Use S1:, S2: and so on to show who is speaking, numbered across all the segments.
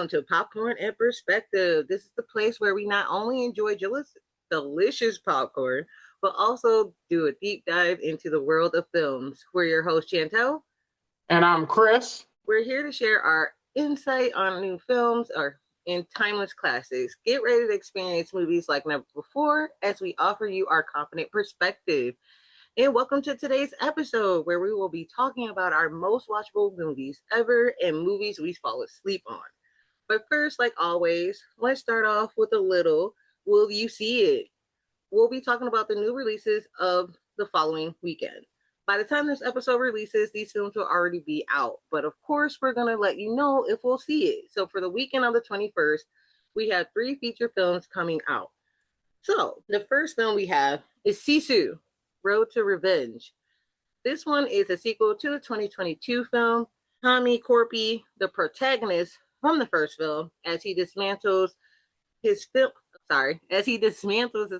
S1: welcome to Popcorn and Perspective. This is the place where we not only enjoy delicious popcorn, but also do a deep dive into the world of films. We're your host, Chantal.
S2: And I'm Chris.
S1: We're here to share our insight on new films or in timeless classics. Get ready to experience movies like never before as we offer you our confident perspective. And welcome to today's episode where we will be talking about our most watchable movies ever and movies we fall asleep on. But first, like always, let's start off with a little Will You See It? We'll be talking about the new releases of the following weekend. By the time this episode releases, these films will already be out. But of course, we're going to let you know if we'll see it. So for the weekend of the 21st, we have 3 feature films coming out. So the first film we have is Sisu, Road to Revenge. This one is a sequel to the 2022 film. Tommy Corpy, the protagonist from the first film, as he dismantles his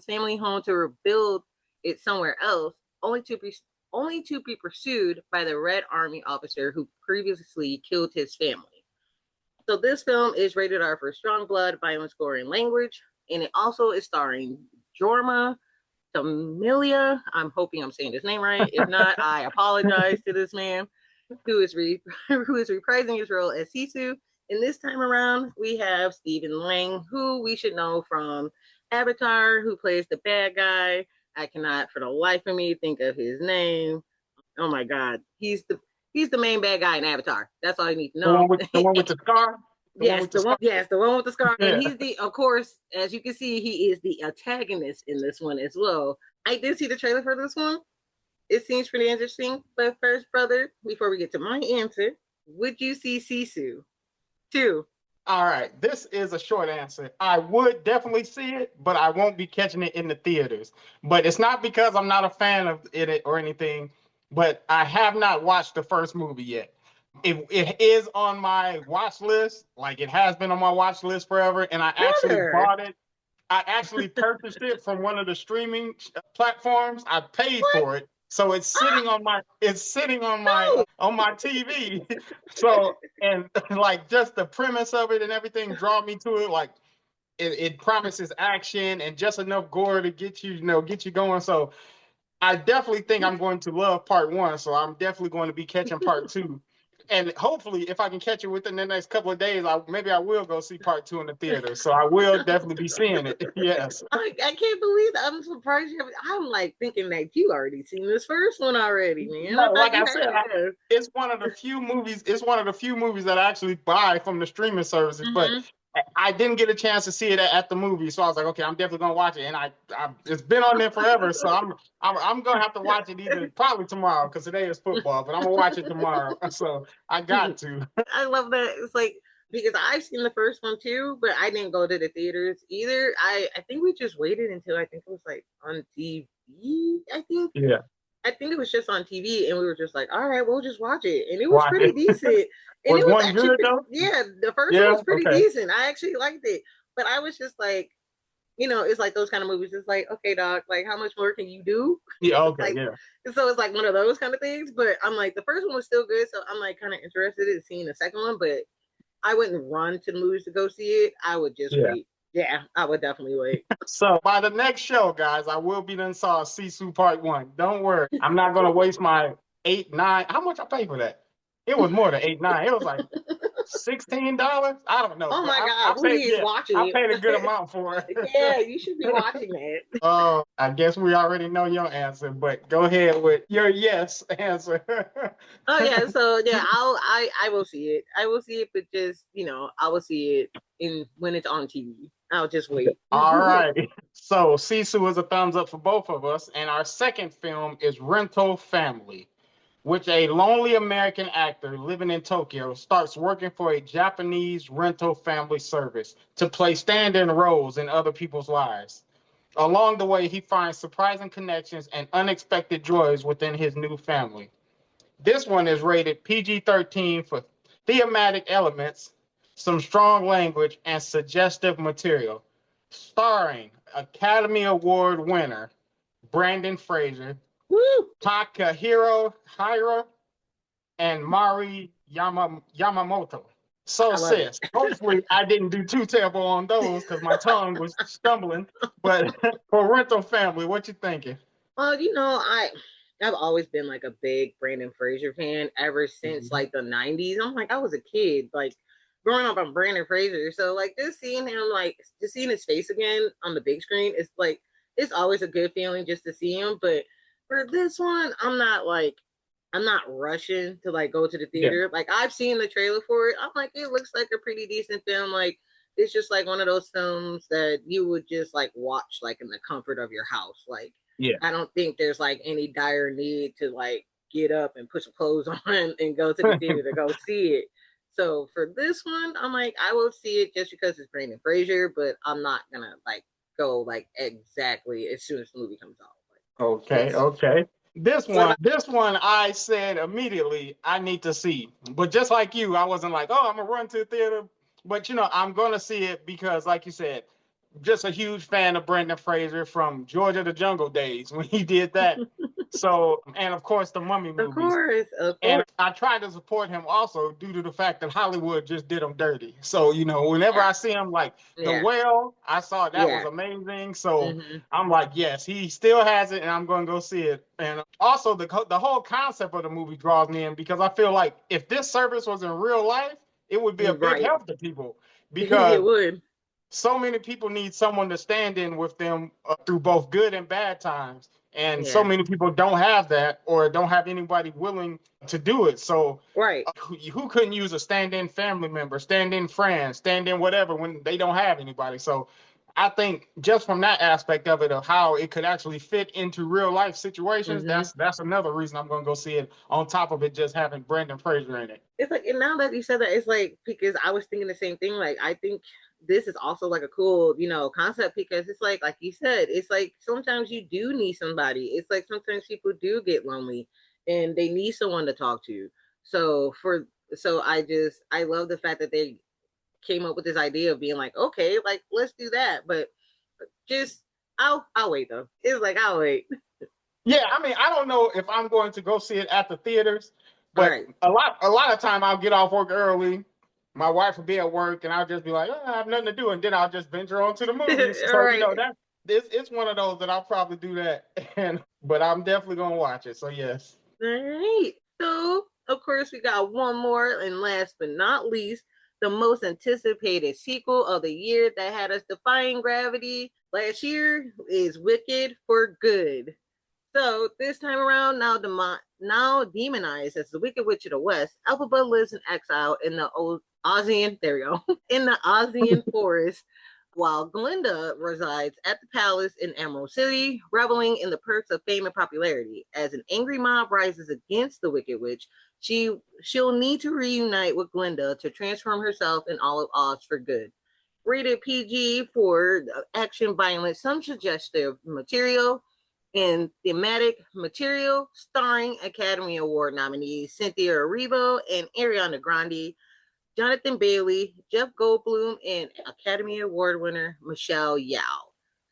S1: family home to rebuild it somewhere else, only to be pursued by the Red Army officer who previously killed his family. So this film is rated R for strong blood, violence, gore, and language, and it also is starring Jorma Familia. I'm hoping I'm saying his name right. If not, I apologize to this man who is reprising his role as Sisu. And this time around, we have Stephen Lang, who we should know from Avatar, who plays the bad guy. I cannot, for the life of me, think of his name. Oh my God, he's the main bad guy in Avatar. That's all you need to know.
S2: The one with the scar.
S1: The one with the scar. Yeah. And he's of course, as you can see, he is the antagonist in this one as well. I did see the trailer for this one. It seems pretty interesting. But first, brother, before we get to my answer, would you see Sisu 2?
S2: All right, this is a short answer. I would definitely see it, but I won't be catching it in the theaters. But it's not because I'm not a fan of it or anything, but I have not watched the first movie yet. It is on my watch list, like it has been on my watch list forever, and I actually bought it. I actually purchased it from one of the streaming platforms. I paid for it. So it's sitting on my on my TV. So, and like just the premise of it and everything draw me to it. Like it promises action and just enough gore to get you going. So I definitely think I'm going to love part 1. So I'm definitely going to be catching part 2. And hopefully, if I can catch it within the next couple of days, maybe I will go see part 2 in the theater. So I will definitely be seeing it. Yes.
S1: I can't believe that. I'm surprised you. I'm like thinking that you already seen this first one already, man.
S2: No, like I said, it's one of the few movies. It's one of the few movies that I actually buy from the streaming services, but I didn't get a chance to see it at the movie, so I was like, okay, I'm definitely gonna watch it. And I it's been on there forever, so I'm gonna have to watch it probably tomorrow because today is football, but I'm gonna watch it tomorrow. So I got to.
S1: I love that. It's like because I've seen the first one too, but I didn't go to the theaters either. I think we just waited until I think it was like on TV. I think it was just on TV, and we were just like, all right, we'll just watch it. And it was pretty decent. And
S2: was one good though?
S1: Yeah, the first one was pretty decent. I actually liked it. But I was just like, it's like those kind of movies. It's like, okay, dog, like how much more can you do?
S2: Yeah, okay,
S1: And so it's like one of those kind of things. But I'm like, the first one was still good, so I'm like kind of interested in seeing the second one, but I wouldn't run to the movies to go see it. I would just wait. Yeah, I would definitely wait.
S2: So by the next show, guys, I will be done saw Sisu Part 1. Don't worry. I'm not going to waste my 8, 9. How much I pay for that? It was more than 8, 9. It was like $16. I don't know.
S1: Oh my God, please watch it.
S2: I paid a good amount for it.
S1: Yeah, you should be watching that.
S2: I guess we already know your answer, but go ahead with your yes answer.
S1: Oh yeah, so yeah, I will see it. I will see it, but just I will see it when it's on TV. I'll just wait.
S2: All right. So Sisu is a thumbs up for both of us, and our second film is Rental Family, which a lonely American actor living in Tokyo starts working for a Japanese rental family service to play stand-in roles in other people's lives. Along the way, he finds surprising connections and unexpected joys within his new family. This one is rated PG-13 for thematic elements, some strong language, and suggestive material. Starring Academy Award winner Brandon Fraser, Takahiro Hira, and Mari Yamamoto. So,
S1: I love it.
S2: sis, hopefully I didn't do too terrible on those because my tongue was stumbling. But for Rental Family, what you thinking?
S1: Well, I've always been like a big Brandon Fraser fan ever since
S2: Mhm.
S1: like the '90s. I'm like I was a kid, like growing up on Brandon Fraser. So like just seeing him, like just seeing his face again on the big screen, it's like it's always a good feeling just to see him. But for this one, I'm not rushing to like go to the
S2: Yeah,
S1: theater. Like I've seen the trailer for it. I'm like, it looks like a pretty decent film. Like it's just like one of those films that you would just like watch like in the comfort of your house. Like
S2: yeah.
S1: I don't think there's like any dire need to like get up and put some clothes on and go to the theater to go see it. So for this one, I'm like, I will see it just because it's Brandon Fraser, but I'm not gonna like go like exactly as soon as the movie comes out. Like
S2: Okay,
S1: it's
S2: okay. This
S1: what
S2: one,
S1: about
S2: this one, I said immediately I need to see. But just like you, I wasn't like, oh, I'm gonna run to the theater. But I'm gonna see it because, like you said, just a huge fan of Brendan Fraser from Georgia the Jungle days when he did that. So, and of course, the Mummy
S1: of
S2: movies.
S1: course, of
S2: And
S1: course.
S2: I tried to support him also due to the fact that Hollywood just did him dirty. So, whenever
S1: Yeah.
S2: I see him, like The
S1: Yeah.
S2: Whale, I saw that was
S1: Yeah.
S2: amazing. So
S1: Mm-hmm.
S2: I'm like, yes, he still has it, and I'm going to go see it. And also, the whole concept of the movie draws me in because I feel like if this service was in real life, it would be a big
S1: Right.
S2: help to people
S1: It
S2: because
S1: would.
S2: so many people need someone to stand in with them through both good and bad times. And so
S1: Yeah.
S2: many people don't have that or don't have anybody willing to do it. So,
S1: Right.
S2: who couldn't use a stand in family member, stand in friend, stand in whatever when they don't have anybody? So, I think just from that aspect of it, of how it could actually fit into real life situations,
S1: Mm-hmm.
S2: that's another reason I'm going to go see it. On top of it, just having Brendan Fraser in it.
S1: It's like, and now that you said that, it's like because I was thinking the same thing. Like I think this is also like a cool, concept because it's like you said, it's like sometimes you do need somebody. It's like sometimes people do get lonely and they need someone to talk to. So for so I love the fact that they came up with this idea of being like, okay, like let's do that. But just I'll wait though. It's like I'll wait.
S2: Yeah, I mean, I don't know if I'm going to go see it at the theaters, but
S1: Right.
S2: a lot of time I'll get off work early. My wife will be at work, and I'll just be like, oh, I have nothing to do, and then I'll just venture on to the movies.
S1: All
S2: So
S1: right.
S2: that it's one of those that I'll probably do that, and but I'm definitely gonna watch it. So yes.
S1: All right. So, of course, we got one more, and last but not least, the most anticipated sequel of the year that had us defying gravity last year is Wicked for Good. So this time around, now demonized as the Wicked Witch of the West, Elphaba lives in exile in the old Ozian. There we go, in the Ozian forest, while Glinda resides at the palace in Emerald City, reveling in the perks of fame and popularity. As an angry mob rises against the Wicked Witch, she'll need to reunite with Glinda to transform herself and all of Oz for good. Rated PG for action, violence, some suggestive material, and thematic material, starring Academy Award nominees Cynthia Erivo and Ariana Grande, Jonathan Bailey, Jeff Goldblum, and Academy Award winner Michelle Yao.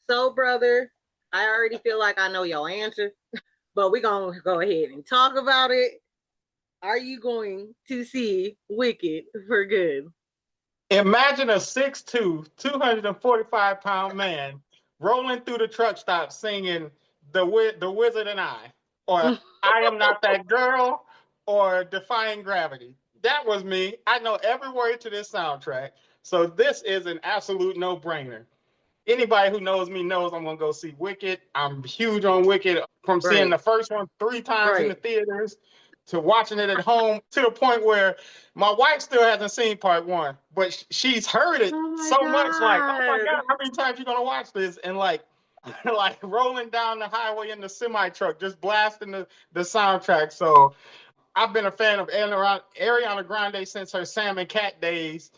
S1: So, brother, I already feel like I know your answer, but we're going to go ahead and talk about it. Are you going to see Wicked for Good?
S2: Imagine a 6'2", 245-pound man rolling through the truck stop singing the Wizard and I, or I Am Not That Girl, or Defying Gravity. That was me. I know every word to this soundtrack. So this is an absolute no-brainer. Anybody who knows me knows I'm gonna go see Wicked. I'm huge on Wicked from seeing
S1: Right,
S2: the first one 3 times in the
S1: right.
S2: theaters to watching it at home to the point where my wife still hasn't seen part one, but she's heard it
S1: Oh my
S2: so much like, oh my
S1: God.
S2: God, how many times you gonna watch this? And like like rolling down the highway in the semi truck, just blasting the soundtrack. So I've been a fan of Ariana Grande since her Sam and Cat days,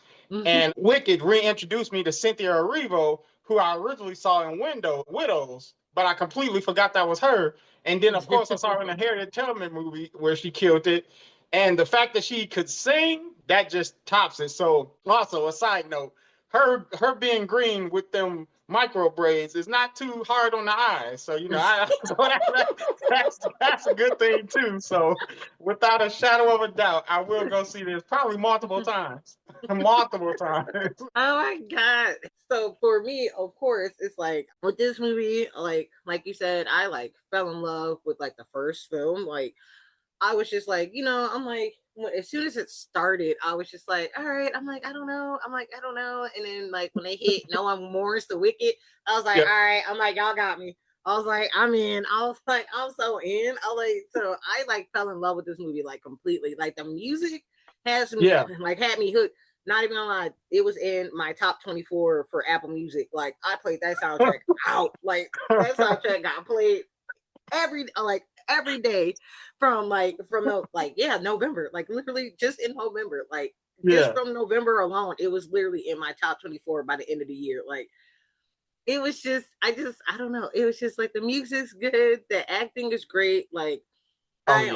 S2: and Wicked reintroduced me to Cynthia Erivo, who I originally saw in Widows, but I completely forgot that was her. And then, of course, I saw her in the Harriet Tubman movie where she killed it. And the fact that she could sing, that just tops it. So, also a side note, her being green with them micro braids is not too hard on the eyes. So, so that's a good thing too. So, without a shadow of a doubt, I will go see this probably multiple times. multiple times.
S1: Oh my god. So for me, of course, it's like with this movie, like you said, I like fell in love with like the first film. Like I was just like, I'm like, as soon as it started, I was just like, all right, I'm like, I don't know. I'm like, I don't know. And then like when they hit No One Mourns the Wicked, I was like,
S2: Yeah,
S1: all right, I'm like, y'all got me. I was like, I'm in. I was like, I'm so in. So I like fell in love with this movie like completely. Like the music has me
S2: yeah.
S1: like had me hooked. Not even gonna lie, it was in my top 24 for Apple Music. Like I played that soundtrack out. Like that soundtrack got played every day from the November, like literally just in November, like just
S2: Yeah.
S1: from November alone, it was literally in my top 24 by the end of the year. Like it was just I don't know, it was just like the music's good, the acting is great. Like
S2: Oh
S1: I
S2: yeah.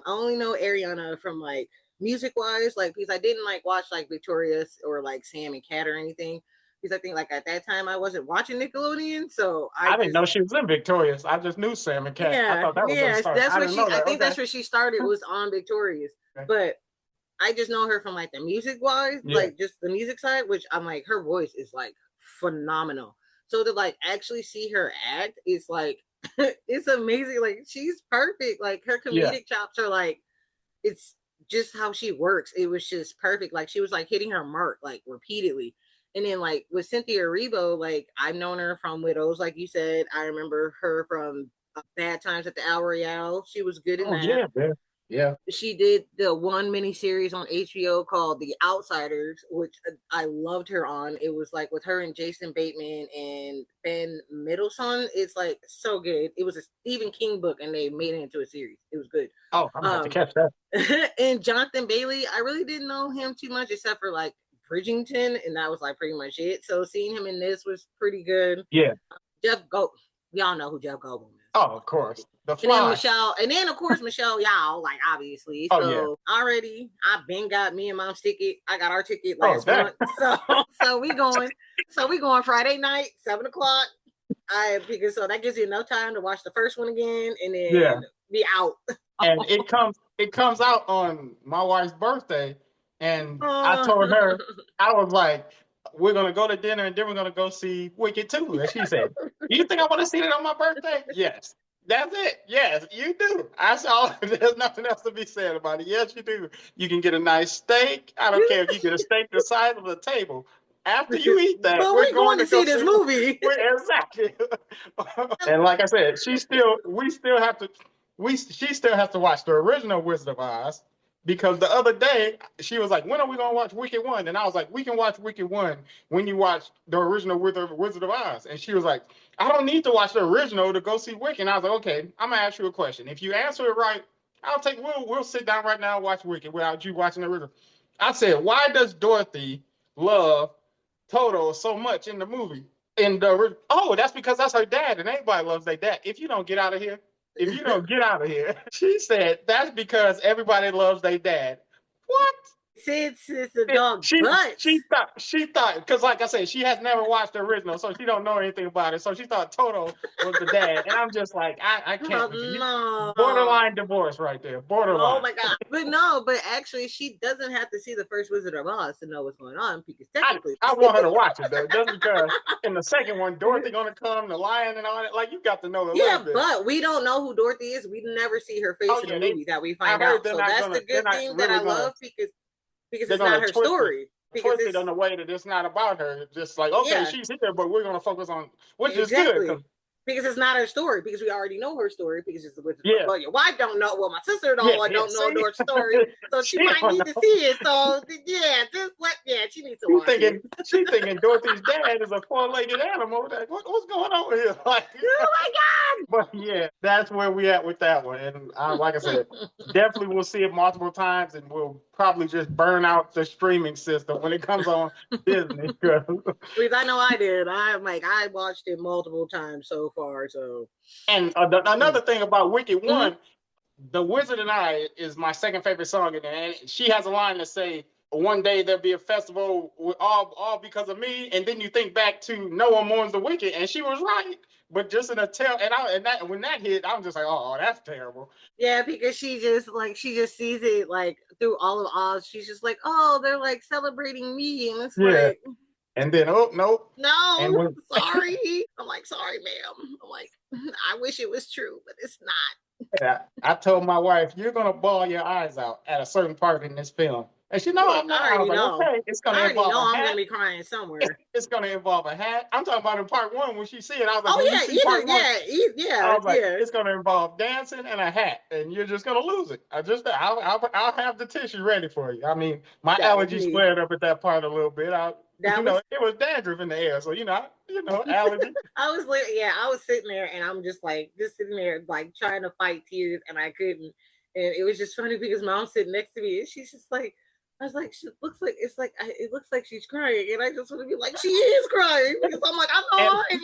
S1: only know Ariana from like music wise, like because I didn't like watch like Victorious or like Sam and Cat or anything. Because I think like at that time I wasn't watching Nickelodeon, so I
S2: I didn't
S1: just
S2: know she was in Victorious. I just knew Sam and Cat. I thought that was her start.
S1: That's
S2: I
S1: what
S2: didn't know
S1: I
S2: that.
S1: think
S2: Okay.
S1: that's where she started was on Victorious.
S2: Okay.
S1: But I just know her from like the music wise,
S2: Yeah.
S1: like just the music side, which I'm like her voice is like phenomenal. So to like actually see her act is like it's amazing. Like she's perfect. Like her
S2: Yeah.
S1: comedic chops are like it's just how she works. It was just perfect. Like she was like hitting her mark like repeatedly. And then like with Cynthia Erivo, like I've known her from Widows, like you said. I remember her from Bad Times at the El Royale. She was good in
S2: Oh
S1: that.
S2: yeah, man. Yeah.
S1: She did the one mini series on HBO called The Outsiders, which I loved her on. It was like with her and Jason Bateman and Ben Middleton. It's like so good. It was a Stephen King book and they made it into a series. It was good.
S2: Oh, I'm gonna have to
S1: Um,
S2: catch that.
S1: and Jonathan Bailey, I really didn't know him too much except for like Bridgerton, and that was like pretty much it. So seeing him in this was pretty good.
S2: Yeah.
S1: Jeff Go, y'all know who Jeff Goldblum is.
S2: Oh, of course. The
S1: And then
S2: Fly.
S1: Michelle, and then of course Michelle, y'all like obviously.
S2: Oh yeah.
S1: So already, I've been got me and mom's ticket. I got our ticket
S2: Oh,
S1: last
S2: that.
S1: month. So we going. So we going Friday night, 7 o'clock. I because so that gives you enough time to watch the first one again, and
S2: Yeah.
S1: then be out.
S2: And it comes out on my wife's birthday, and I
S1: Oh.
S2: told her, I was like, we're gonna go to dinner and then we're gonna go see Wicked 2. And she said, you think I want to see it on my birthday? Yes. That's it. Yes, you do. I saw there's nothing else to be said about it. Yes, you do. You can get a nice steak. I don't care if you get a steak the size of the table. After you eat that,
S1: But
S2: we're
S1: we're
S2: going
S1: going
S2: to
S1: to
S2: go
S1: see
S2: see.
S1: this movie.
S2: We're exactly. And like I said, we still have to she still has to watch the original Wizard of Oz because the other day she was like, "When are we gonna watch Wicked 1?" And I was like, "We can watch Wicked 1 when you watch the original Wizard of Oz." And she was like, "I don't need to watch the original to go see Wicked." And I was like, "Okay, I'm gonna ask you a question. If you answer it right, we'll sit down right now and watch Wicked without you watching the original." I said, "Why does Dorothy love Toto so much in the movie?" That's because that's her dad, and everybody loves their dad. If you don't get out of here, if you don't get out of here, she said that's because everybody loves their dad. What?
S1: It's a
S2: It,
S1: dog,
S2: she
S1: but
S2: she thought because like I said, she has never watched the original, so she don't know anything about it. So she thought Toto was the dad, and I'm just like, I can't with you.
S1: no.
S2: Borderline divorce right there.
S1: Oh
S2: Borderline.
S1: my god! But no, but actually, she doesn't have to see the first Wizard of Oz to know what's going on because
S2: I
S1: technically,
S2: I want her to watch it though, just because in the second one, Dorothy gonna come, the lion and all that. Like you got to know a little
S1: yeah.
S2: bit.
S1: But we don't know who Dorothy is. We never see her
S2: Oh
S1: face in the
S2: yeah,
S1: movie that we
S2: I
S1: find
S2: heard
S1: out. So that's the
S2: they're
S1: good
S2: not
S1: thing that
S2: really
S1: I
S2: gonna
S1: love because
S2: they're
S1: it's not
S2: gonna
S1: her story. Because
S2: twist it
S1: it's
S2: in a way that it's not about her. Just like okay,
S1: yeah,
S2: she's here, but we're gonna focus on which is good because
S1: exactly. Because it's not her story. Because we already know her story. Because it's with
S2: yeah,
S1: well, your wife don't know. Well, my sister
S2: yeah,
S1: don't know
S2: see,
S1: Dorothy's story, so she
S2: she
S1: might
S2: don't
S1: need to
S2: know.
S1: see it. So yeah, just let she needs to watch it.
S2: She thinking Dorothy's dad is a four-legged animal. Like, what's going on here? Like,
S1: Oh
S2: but yeah, that's where we at with that one. And like I said, definitely we'll see it multiple times, and we'll probably just burn out the streaming system when it comes on Disney.
S1: because I know I did. I watched it multiple times so far. So
S2: And another thing about Wicked
S1: mm-hmm.
S2: One, "The Wizard and I" is my second favorite song in there. And she has a line to say, one day there'll be a festival with all because of me, and then you think back to No One Mourns the Wicked, and she was right. But just in a tell, and that when that hit, I'm just like, oh, that's terrible.
S1: Yeah, because she just sees it like through all of Oz. She's just like, oh, they're like celebrating me, and it's
S2: Yeah.
S1: like,
S2: And then oh no, and
S1: no,
S2: when
S1: sorry. I'm like, sorry, ma'am. I'm like, I wish it was true, but it's not.
S2: I told my wife, you're gonna bawl your eyes out at a certain part in this film, and she know
S1: Look,
S2: I'm
S1: I
S2: not. I was
S1: already
S2: like,
S1: know.
S2: okay, it's gonna
S1: I already
S2: involve
S1: know
S2: a
S1: I'm gonna
S2: hat.
S1: be crying somewhere.
S2: It's gonna involve a hat. I'm talking about in part one when she see it. I was like,
S1: Oh
S2: when you
S1: yeah,
S2: see part one, I
S1: yeah,
S2: was like,
S1: yeah.
S2: it's gonna involve dancing and a hat, and you're just gonna lose it. I'll have the tissue ready for you. I mean, my
S1: That was
S2: allergies
S1: me.
S2: flared up at that part a little bit.
S1: That was
S2: It was dandruff in the air, so allergy.
S1: I was literally, yeah, I was sitting there and I'm just sitting there like trying to fight tears and I couldn't. And it was just funny because mom's sitting next to me and she's just like, I was like, she looks like it's like it looks like she's crying, and I just want to be like, she is crying because I'm like, I know
S2: And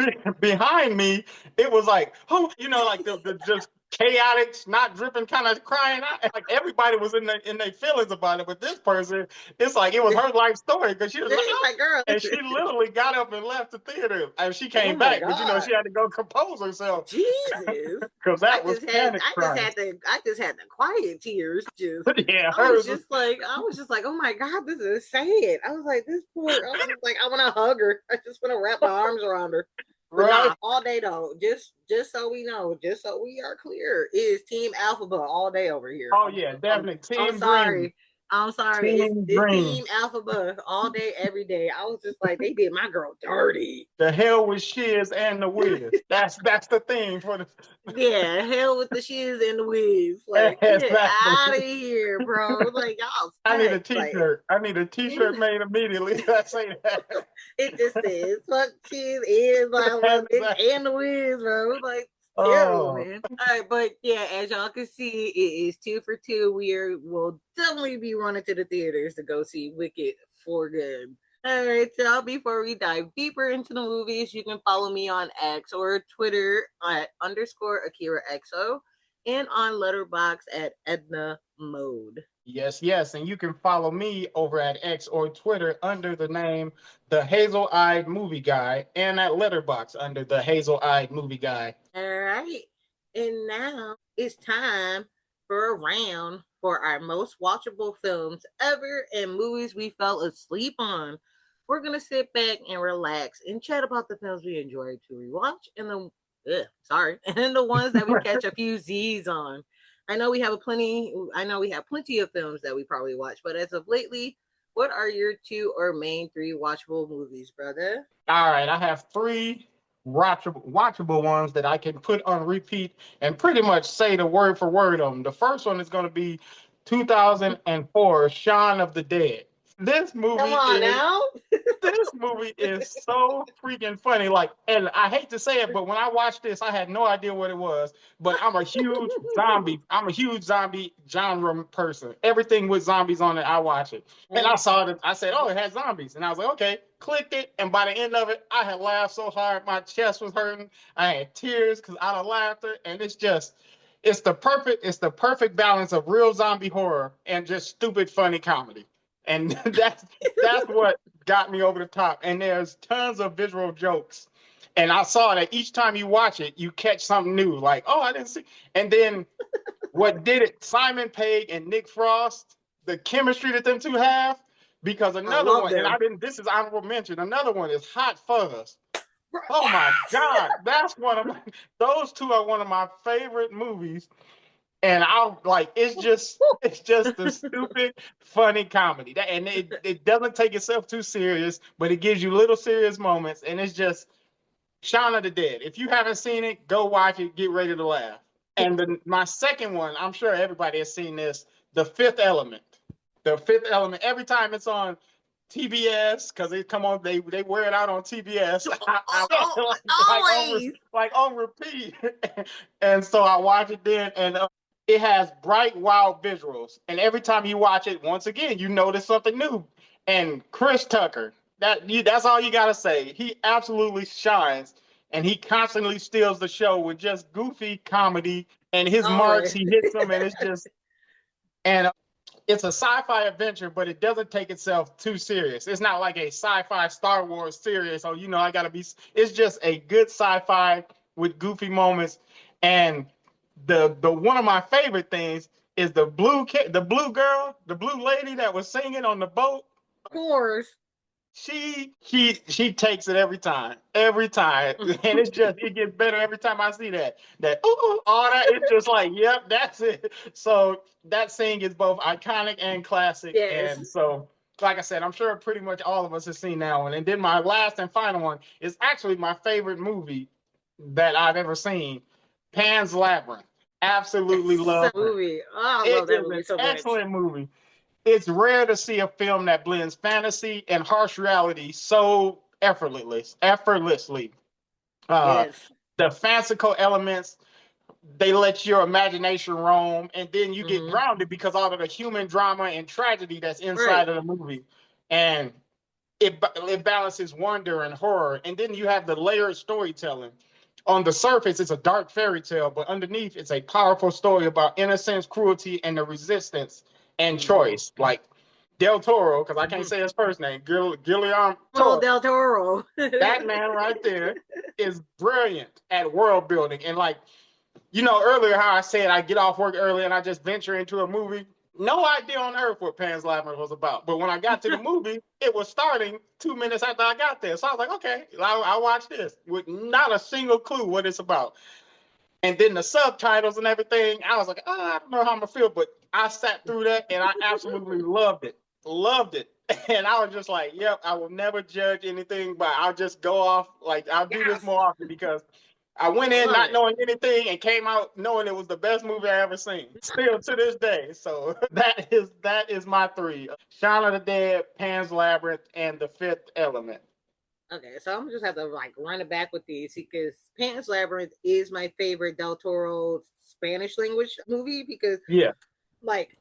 S1: I am.
S2: behind me, it was like, oh, like the just chaotic, snot dripping kind of crying out. Like everybody was in their feelings about it, but this person, it's like it was her life story because she was like,
S1: She's
S2: oh,
S1: like, girl,
S2: and she literally got up and left the theater, and she
S1: oh
S2: came
S1: my
S2: back, but
S1: god,
S2: she had to go compose herself
S1: Jesus.
S2: because that was panic crying.
S1: I just had the quiet tears. Just
S2: Yeah, hers was
S1: I was just like, oh my god, this is sad. I was like, this poor. I was just like, I want to hug her. I just want to wrap my arms around her. But
S2: right.
S1: nah, all day though. Just so we know, just so we are clear, it is Team Alphabet all day over here.
S2: Oh yeah, definitely
S1: I'm
S2: Team Green.
S1: sorry. I'm sorry.
S2: Team
S1: It's
S2: Green.
S1: Team Alphabet all day, every day. I was just like, they did my girl dirty.
S2: The hell with Shiz and the Wiz. That's the thing for the
S1: Yeah, hell with the shiz and the whiz. Like, get
S2: exactly.
S1: out of here, bro. Like, y'all
S2: I need a
S1: suck. Like,
S2: t-shirt. I need a t-shirt made immediately. I say that.
S1: it just says fuck shiz and lava and the whiz, bro. Like, terrible,
S2: Oh,
S1: man. All right, but yeah, as y'all can see, it is 2 for 2. Will definitely be running to the theaters to go see Wicked for good. All right, y'all. Before we dive deeper into the movies, you can follow me on X or Twitter at _AkiraXO and on Letterboxd at Edna Mode.
S2: yes, yes. And you can follow me over at X or Twitter under the name The Hazel-Eyed Movie Guy and at Letterbox under The Hazel-Eyed Movie Guy.
S1: All right. And now it's time for a round for our most watchable films ever and movies we fell asleep on. We're going to sit back and relax and chat about the films we enjoy to rewatch and and the ones that we catch a few Z's on. I know we have plenty of films that we probably watch, but as of lately, what are your 2 or main 3 watchable movies, brother?
S2: All right, I have 3 watchable ones that I can put on repeat and pretty much say the word for word on them. The first one is going to be 2004, Shaun of the Dead. This
S1: Come
S2: movie
S1: on
S2: is
S1: now.
S2: this movie is so freaking funny. Like, and I hate to say it, but when I watched this, I had no idea what it was. But I'm a huge zombie genre person. Everything with zombies on it, I watch it. And I saw it. I said, "Oh, it has zombies," and I was like, "Okay." Clicked it, and by the end of it, I had laughed so hard, my chest was hurting. I had tears because out of laughter, and it's the perfect balance of real zombie horror and just stupid funny comedy. And that's what got me over the top. And there's tons of visual jokes. And I saw that each time you watch it, you catch something new. Like, oh, I didn't see. And then what did it? Simon Pegg and Nick Frost, the chemistry that them two have. Because
S1: I
S2: another
S1: love
S2: one, and
S1: them.
S2: I didn't. This is honorable mention. Another one is Hot Fuzz. Oh my
S1: Yes!
S2: God, that's one of my. Those two are one of my favorite movies. And I'll like it's just the stupid funny comedy that, and it doesn't take itself too serious, but it gives you little serious moments, and it's just Shaun of the Dead. If you haven't seen it, go watch it, get ready to laugh. And my second one, I'm sure everybody has seen this, The Fifth Element. The Fifth Element. Every time it's on TBS, because they come on, they wear it out on TBS.
S1: Always.
S2: Like on repeat. And so I watch it then, and it has bright, wild visuals. And every time you watch it, once again, you notice something new. And Chris Tucker, that's all you gotta say. He absolutely shines, and he constantly steals the show with just goofy comedy and his marks.
S1: Always.
S2: He hits them, and it's just and it's a sci-fi adventure, but it doesn't take itself too serious. It's not like a sci-fi Star Wars series. Oh, I gotta be. It's just a good sci-fi with goofy moments. And the one of my favorite things is the blue lady that was singing on the boat.
S1: Of course.
S2: She takes it every time, and it gets better every time I see that ooh, all that. It's just like, yep, that's it. So that scene is both iconic and classic,
S1: Yes.
S2: and so like I said, I'm sure pretty much all of us have seen that one. And then my last and final one is actually my favorite movie that I've ever seen, Pan's Labyrinth. Absolutely love it.
S1: Movie. Oh, I love
S2: It
S1: that
S2: is an
S1: movie so much.
S2: excellent movie. It's rare to see a film that blends fantasy and harsh reality so effortlessly. Uh,
S1: Yes.
S2: the fanciful elements, they let your imagination roam, and then you get
S1: Mm-hmm.
S2: grounded because all of the human drama and tragedy that's
S1: Right.
S2: inside of the movie, and it balances wonder and horror, and then you have the layered storytelling. On the surface, it's a dark fairy tale, but underneath, it's a powerful story about innocence, cruelty, and the resistance and
S1: Mm-hmm.
S2: choice. Like Del Toro, because I can't
S1: Mm-hmm.
S2: say his first name, Guillermo
S1: Oh,
S2: Toro.
S1: Del Toro.
S2: That man right there is brilliant at world building. And like, earlier how I said I get off work early and I just venture into a movie. No idea on earth what Pan's Labyrinth was about. But when I got to the movie, it was starting 2 minutes after I got there. So I was like, okay, I'll watch this with not a single clue what it's about. And then the subtitles and everything, I was like, I don't know how I'm gonna feel, but I sat through that and I absolutely loved it. Loved it. And I was just like, yep, I will never judge anything, but I'll just go off. Like, I'll do this
S1: Yes.
S2: more often because I went
S1: I
S2: in
S1: love
S2: not
S1: it.
S2: knowing anything and came out knowing it was the best movie I ever seen. Still to this day. So that is my three: Shaun of the Dead, Pan's Labyrinth, and The Fifth Element.
S1: Okay, so I'm gonna just have to like run it back with these because Pan's Labyrinth is my favorite Del Toro Spanish language movie because
S2: Yeah,
S1: like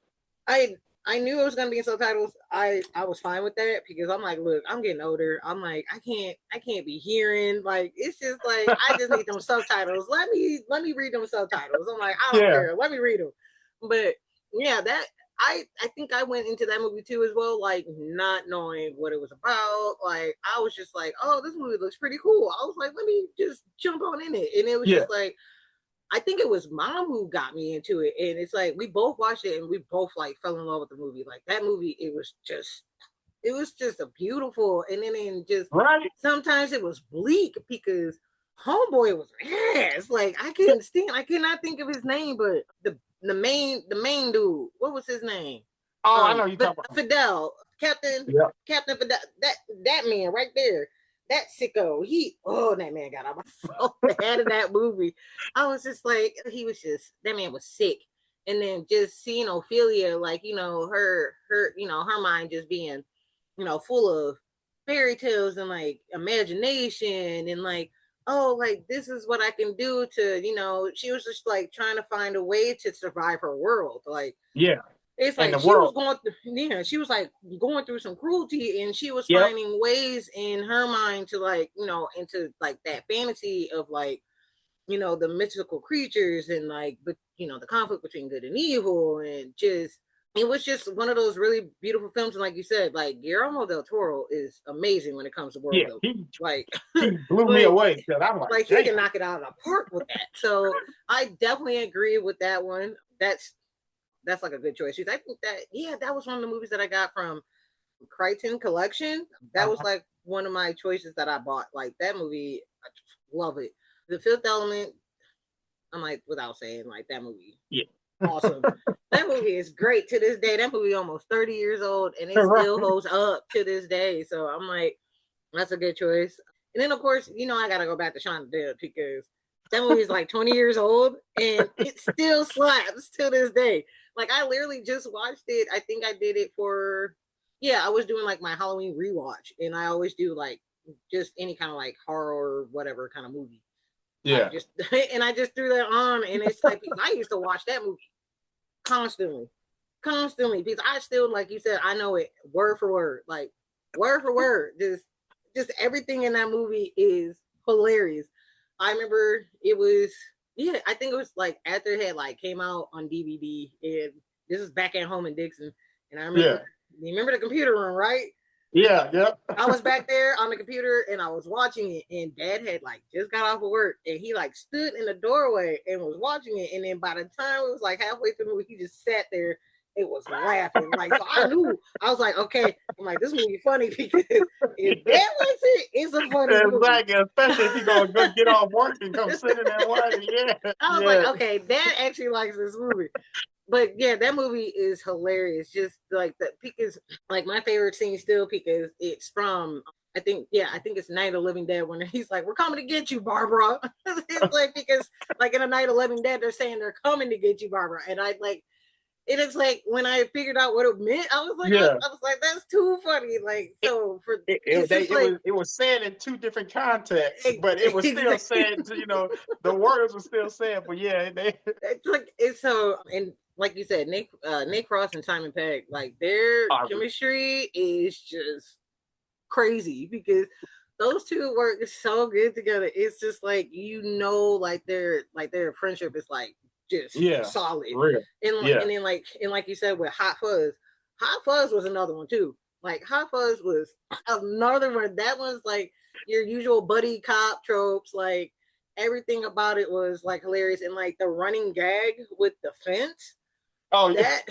S1: I I knew it was gonna be in subtitles. I was fine with that because I'm like, look, I'm getting older. I'm like, I can't be hearing. Like it's just like I just need them subtitles. Let me read them subtitles. I'm like, I don't
S2: yeah,
S1: care. Let me read them. But yeah, that I think I went into that movie too as well, like not knowing what it was about. Like I was just like, oh, this movie looks pretty cool. I was like, let me just jump on in it, and it was
S2: yeah,
S1: just like I think it was mom who got me into it, and it's like we both watched it and we both like fell in love with the movie. Like that movie, it was just a beautiful, and then just
S2: right.
S1: sometimes it was bleak because homeboy was ass. Like I cannot think of his name, but the main dude, what was his name?
S2: Oh, I know you talking about.
S1: Fidel,
S2: Yeah,
S1: Captain Fidel, that man right there, that sicko. That man got on my so bad in that movie. I was just like, that man was sick. And then just seeing Ophelia, like, her mind just being, full of fairy tales and like imagination and like, oh, like this is what I can do to, she was just like trying to find a way to survive her world. Like,
S2: yeah,
S1: it's
S2: and
S1: like
S2: the
S1: she was
S2: world.
S1: going through, she was like going through some cruelty, and she was
S2: Yep,
S1: finding ways in her mind to like, into like that fantasy of like, the mythical creatures and like, but the conflict between good and evil, and just it was just one of those really beautiful films. And like you said, like Guillermo del Toro is amazing when it comes to world
S2: yeah,
S1: building.
S2: he
S1: Like,
S2: he blew me
S1: like,
S2: away because I'm like,
S1: like he
S2: damn.
S1: can knock it out of the park with that. So I definitely agree with that one. That's like a good choice. I think that was one of the movies that I got from Crichton Collection. That was like one of my choices that I bought. Like that movie, I love it. The Fifth Element, I'm like without saying like that movie,
S2: Yeah,
S1: awesome. That movie is great to this day. That movie almost 30 years old and it
S2: right.
S1: still holds up to this day. So I'm like, that's a good choice. And then of course, I gotta go back to Shaun of the Dead because that movie is like 20 years old and it still slaps to this day. Like I literally just watched it. I think I did it for I was doing like my Halloween rewatch, and I always do like just any kind of like horror or whatever kind of movie. I
S2: Yeah,
S1: just and I just threw that on, and it's like because I used to watch that movie constantly, constantly because I still, like you said, I know it word like word for word. Just everything in that movie is hilarious. I remember it was I think it was like after it had like came out on DVD, and this is back at home in Dixon. And I remember,
S2: Yeah.
S1: you remember the computer room, right?
S2: Yeah. Yeah.
S1: I was back there on the computer and I was watching it, and Dad had like just got off of work, and he like stood in the doorway and was watching it. And then by the time it was like halfway through the movie, he just sat there. It was laughing, like, so I knew. I was like, okay, I'm like, this movie funny because if Dad likes it, it's a funny movie.
S2: Exactly. Especially if you go get off work and come sit in that one. Yeah.
S1: I was like,
S2: Yeah.
S1: okay, Dad actually likes this movie. But yeah, that movie is hilarious. Just like the because like my favorite scene still because it's from I think it's Night of the Living Dead when he's like, "We're coming to get you, Barbara." It's like because like in a Night of the Living Dead, they're saying they're coming to get you, Barbara, and I like it is like when I figured out what it meant,
S2: Yeah.
S1: I was like, that's too funny. Like so for it's just like
S2: it was said in two different contexts, but it was still
S1: exactly.
S2: said. The words were still said. But yeah, they.
S1: It's like it's so and like you said, Nick Frost and Simon Pegg, like their chemistry is just crazy because those two work so good together. It's just like like their friendship is like just
S2: Yeah.
S1: solid.
S2: Real. Yeah.
S1: And like you said with Hot Fuzz was another one too. Like Hot Fuzz was another one. That was like your usual buddy cop tropes. Like everything about it was like hilarious and like the running gag with the fence.
S2: Oh yeah.
S1: That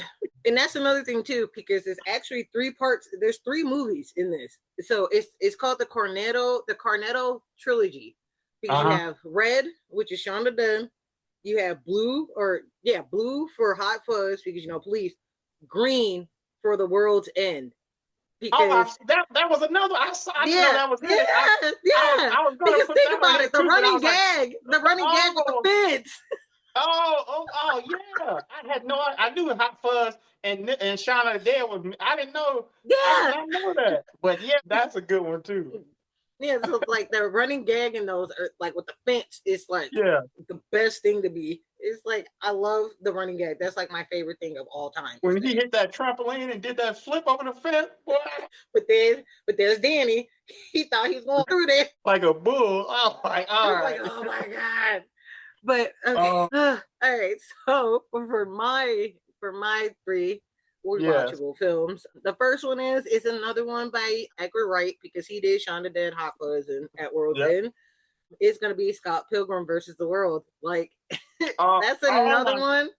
S1: and that's another thing too because there's actually three parts. There's three movies in this, so it's called the Cornetto trilogy because you have Red, which is Shonda Dunn. You have blue for Hot Fuzz because police. Green for The World's End
S2: Oh,
S1: because
S2: that was another. I didn't know
S1: yeah,
S2: that was
S1: yeah,
S2: it.
S1: yeah.
S2: I was going to
S1: Because
S2: put
S1: think
S2: that on
S1: about
S2: there
S1: it, the
S2: too, but I
S1: running
S2: was like,
S1: gag, with the
S2: oh,
S1: fence.
S2: yeah. I had no. I knew Hot Fuzz and Shauna the Dead was. I didn't know. I did
S1: Yeah,
S2: not know that. But yeah, that's a good one too.
S1: yeah. So like the running gag in those, are, like with the fence, is like
S2: Yeah.
S1: the best thing to be. It's like I love the running gag. That's like my favorite thing of all time. Is
S2: When he
S1: that.
S2: hit that trampoline and did that flip over the fence, boy,
S1: But there's Danny. He thought he was going through there.
S2: like a bull. Oh my,
S1: I
S2: all
S1: was like,
S2: right.
S1: oh my god. But okay, all right. So for my three
S2: Yes.
S1: rewatchable films, the first one is another one by Edgar Wright because he did Shaun the Dead, Hot Fuzz, and At World's
S2: Yep.
S1: End. It's gonna be Scott Pilgrim versus the World. Like
S2: Oh
S1: that's another
S2: my.
S1: one.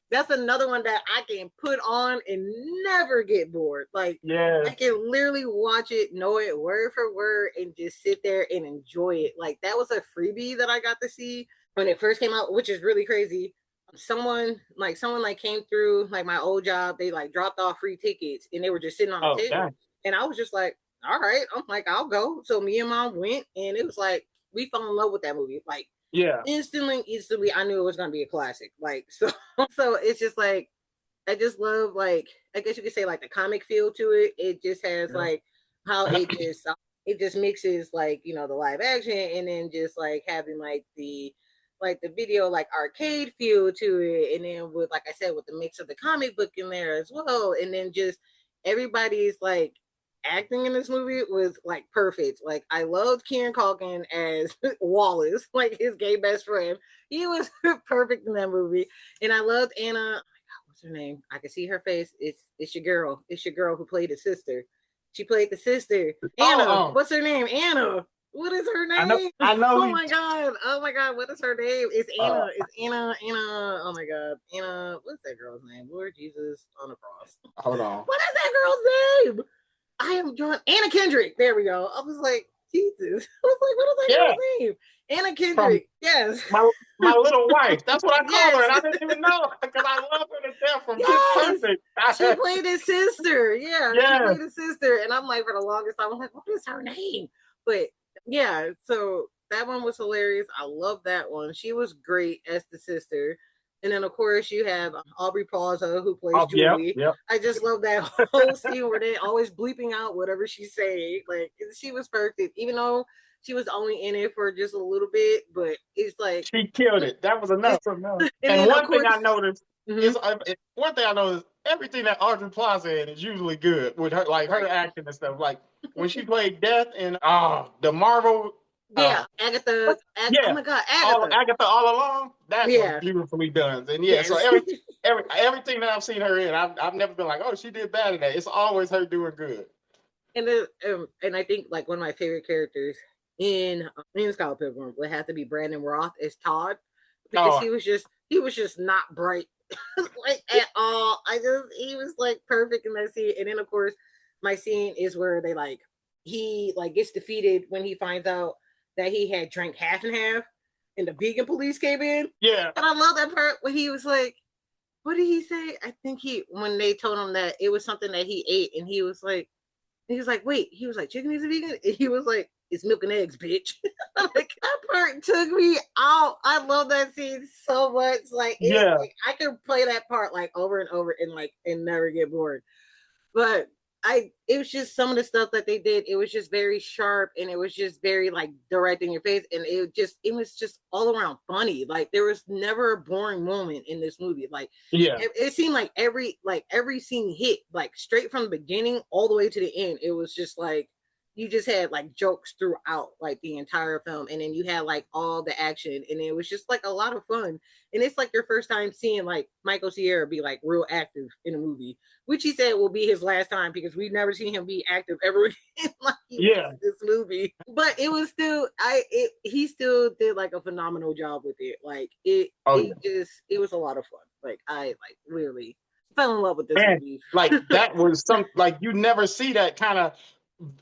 S1: That's another one that I can put on and never get bored. Like I
S2: Yes.
S1: can literally watch it, know it word for word, and just sit there and enjoy it. Like that was a freebie that I got to see when it first came out, which is really crazy. Someone like came through like my old job. They like dropped off free tickets and they were just sitting on the
S2: Oh
S1: table.
S2: dang.
S1: And I was just like, all right. I'm like, I'll go. So me and mom went, and it was like we fell in love with that movie. Like
S2: Yeah.
S1: instantly, I knew it was gonna be a classic. Like so, so it's just like I just love like I guess you could say like the comic feel to it. It just has like how it just mixes like the live action and then just like having like the video like arcade feel to it, and then with like I said with the mix of the comic book in there as well, and then just everybody's like acting in this movie was like perfect. Like I loved Kieran Culkin as Wallace, like his gay best friend. He was perfect in that movie, and I loved Anna. What's her name? I can see her face. It's your girl. It's your girl who played the sister. She played the sister. Anna.
S2: Oh.
S1: What's her name? Anna. What is her
S2: I know.
S1: name?
S2: I know.
S1: Oh my god. Oh my god. What is her name? It's
S2: Uh,
S1: Anna. It's Anna. Anna. Oh my god. Anna. What's that girl's name? Lord Jesus on the cross.
S2: hold on.
S1: What is that girl's name? I am drawing Anna Kendrick. There we go. I was like, Jesus. I was like, what is that
S2: Yeah.
S1: girl's name? Anna
S2: From
S1: Kendrick. Yes.
S2: my little wife. That's what I call her,
S1: Yes.
S2: and I didn't even know because I love her to death from Pitch
S1: Yes.
S2: Perfect.
S1: She played his sister. Yeah, she
S2: Yeah.
S1: played his sister. And I'm like, for the longest time, I'm like, what is her name? But yeah, so that one was hilarious. I love that one. She was great as the sister. And then of course you have Aubrey Plaza who plays
S2: Yep.
S1: Julie.
S2: Yep.
S1: I just love that whole scene where they always bleeping out whatever she's saying. Like she was perfect, even though she was only in it for just a little bit. But it's like
S2: She killed it. That was enough.
S1: and
S2: And
S1: then of
S2: one thing
S1: course,
S2: I noticed
S1: mm-hmm.
S2: is everything that Audrey Plaza in is usually good with her, like her
S1: Right.
S2: acting and stuff. Like when she played Death in the Marvel
S1: Yeah, Agatha. Oh
S2: Yeah,
S1: my God,
S2: all
S1: Agatha.
S2: Agatha all along. That was
S1: Yeah.
S2: beautifully done. And yeah, so
S1: Yes.
S2: everything that I've seen her in, I've never been like, oh, she did bad in that. It's always her doing good.
S1: And I think like one of my favorite characters in Scott Pilgrim would have to be Brandon Roth as Todd, because
S2: Oh
S1: he was just not bright like at all. He was like perfect in that scene. And then of course my scene is where they like he like gets defeated when he finds out that he had drank half and half, and the vegan police came in.
S2: yeah,
S1: And I love that part when he was like, what did he say? I think when they told him that it was something that he ate, and he was like, wait, he was like, chicken is a vegan? And he was like, it's milk and eggs, bitch. Like, that part took me out. I love that scene so much.
S2: yeah,
S1: Like I could play that part like over and over and never get bored. But it was just some of the stuff that they did. It was just very sharp, and it was just very like direct in your face, and it was just all around funny. Like there was never a boring moment in this movie. Like
S2: yeah,
S1: it seemed like every scene hit like straight from the beginning all the way to the end. It was just like you just had like jokes throughout like the entire film, and then you had like all the action, and it was just like a lot of fun. And it's like your first time seeing like Michael Cera be like real active in a movie, which he said will be his last time because we've never seen him be active ever again like he was
S2: yeah.
S1: in this movie. But it was still he still did like a phenomenal job with it. Like
S2: Oh yeah.
S1: it was a lot of fun. Like I like really fell in love with this
S2: Man,
S1: movie.
S2: like that was some like you never see that kind of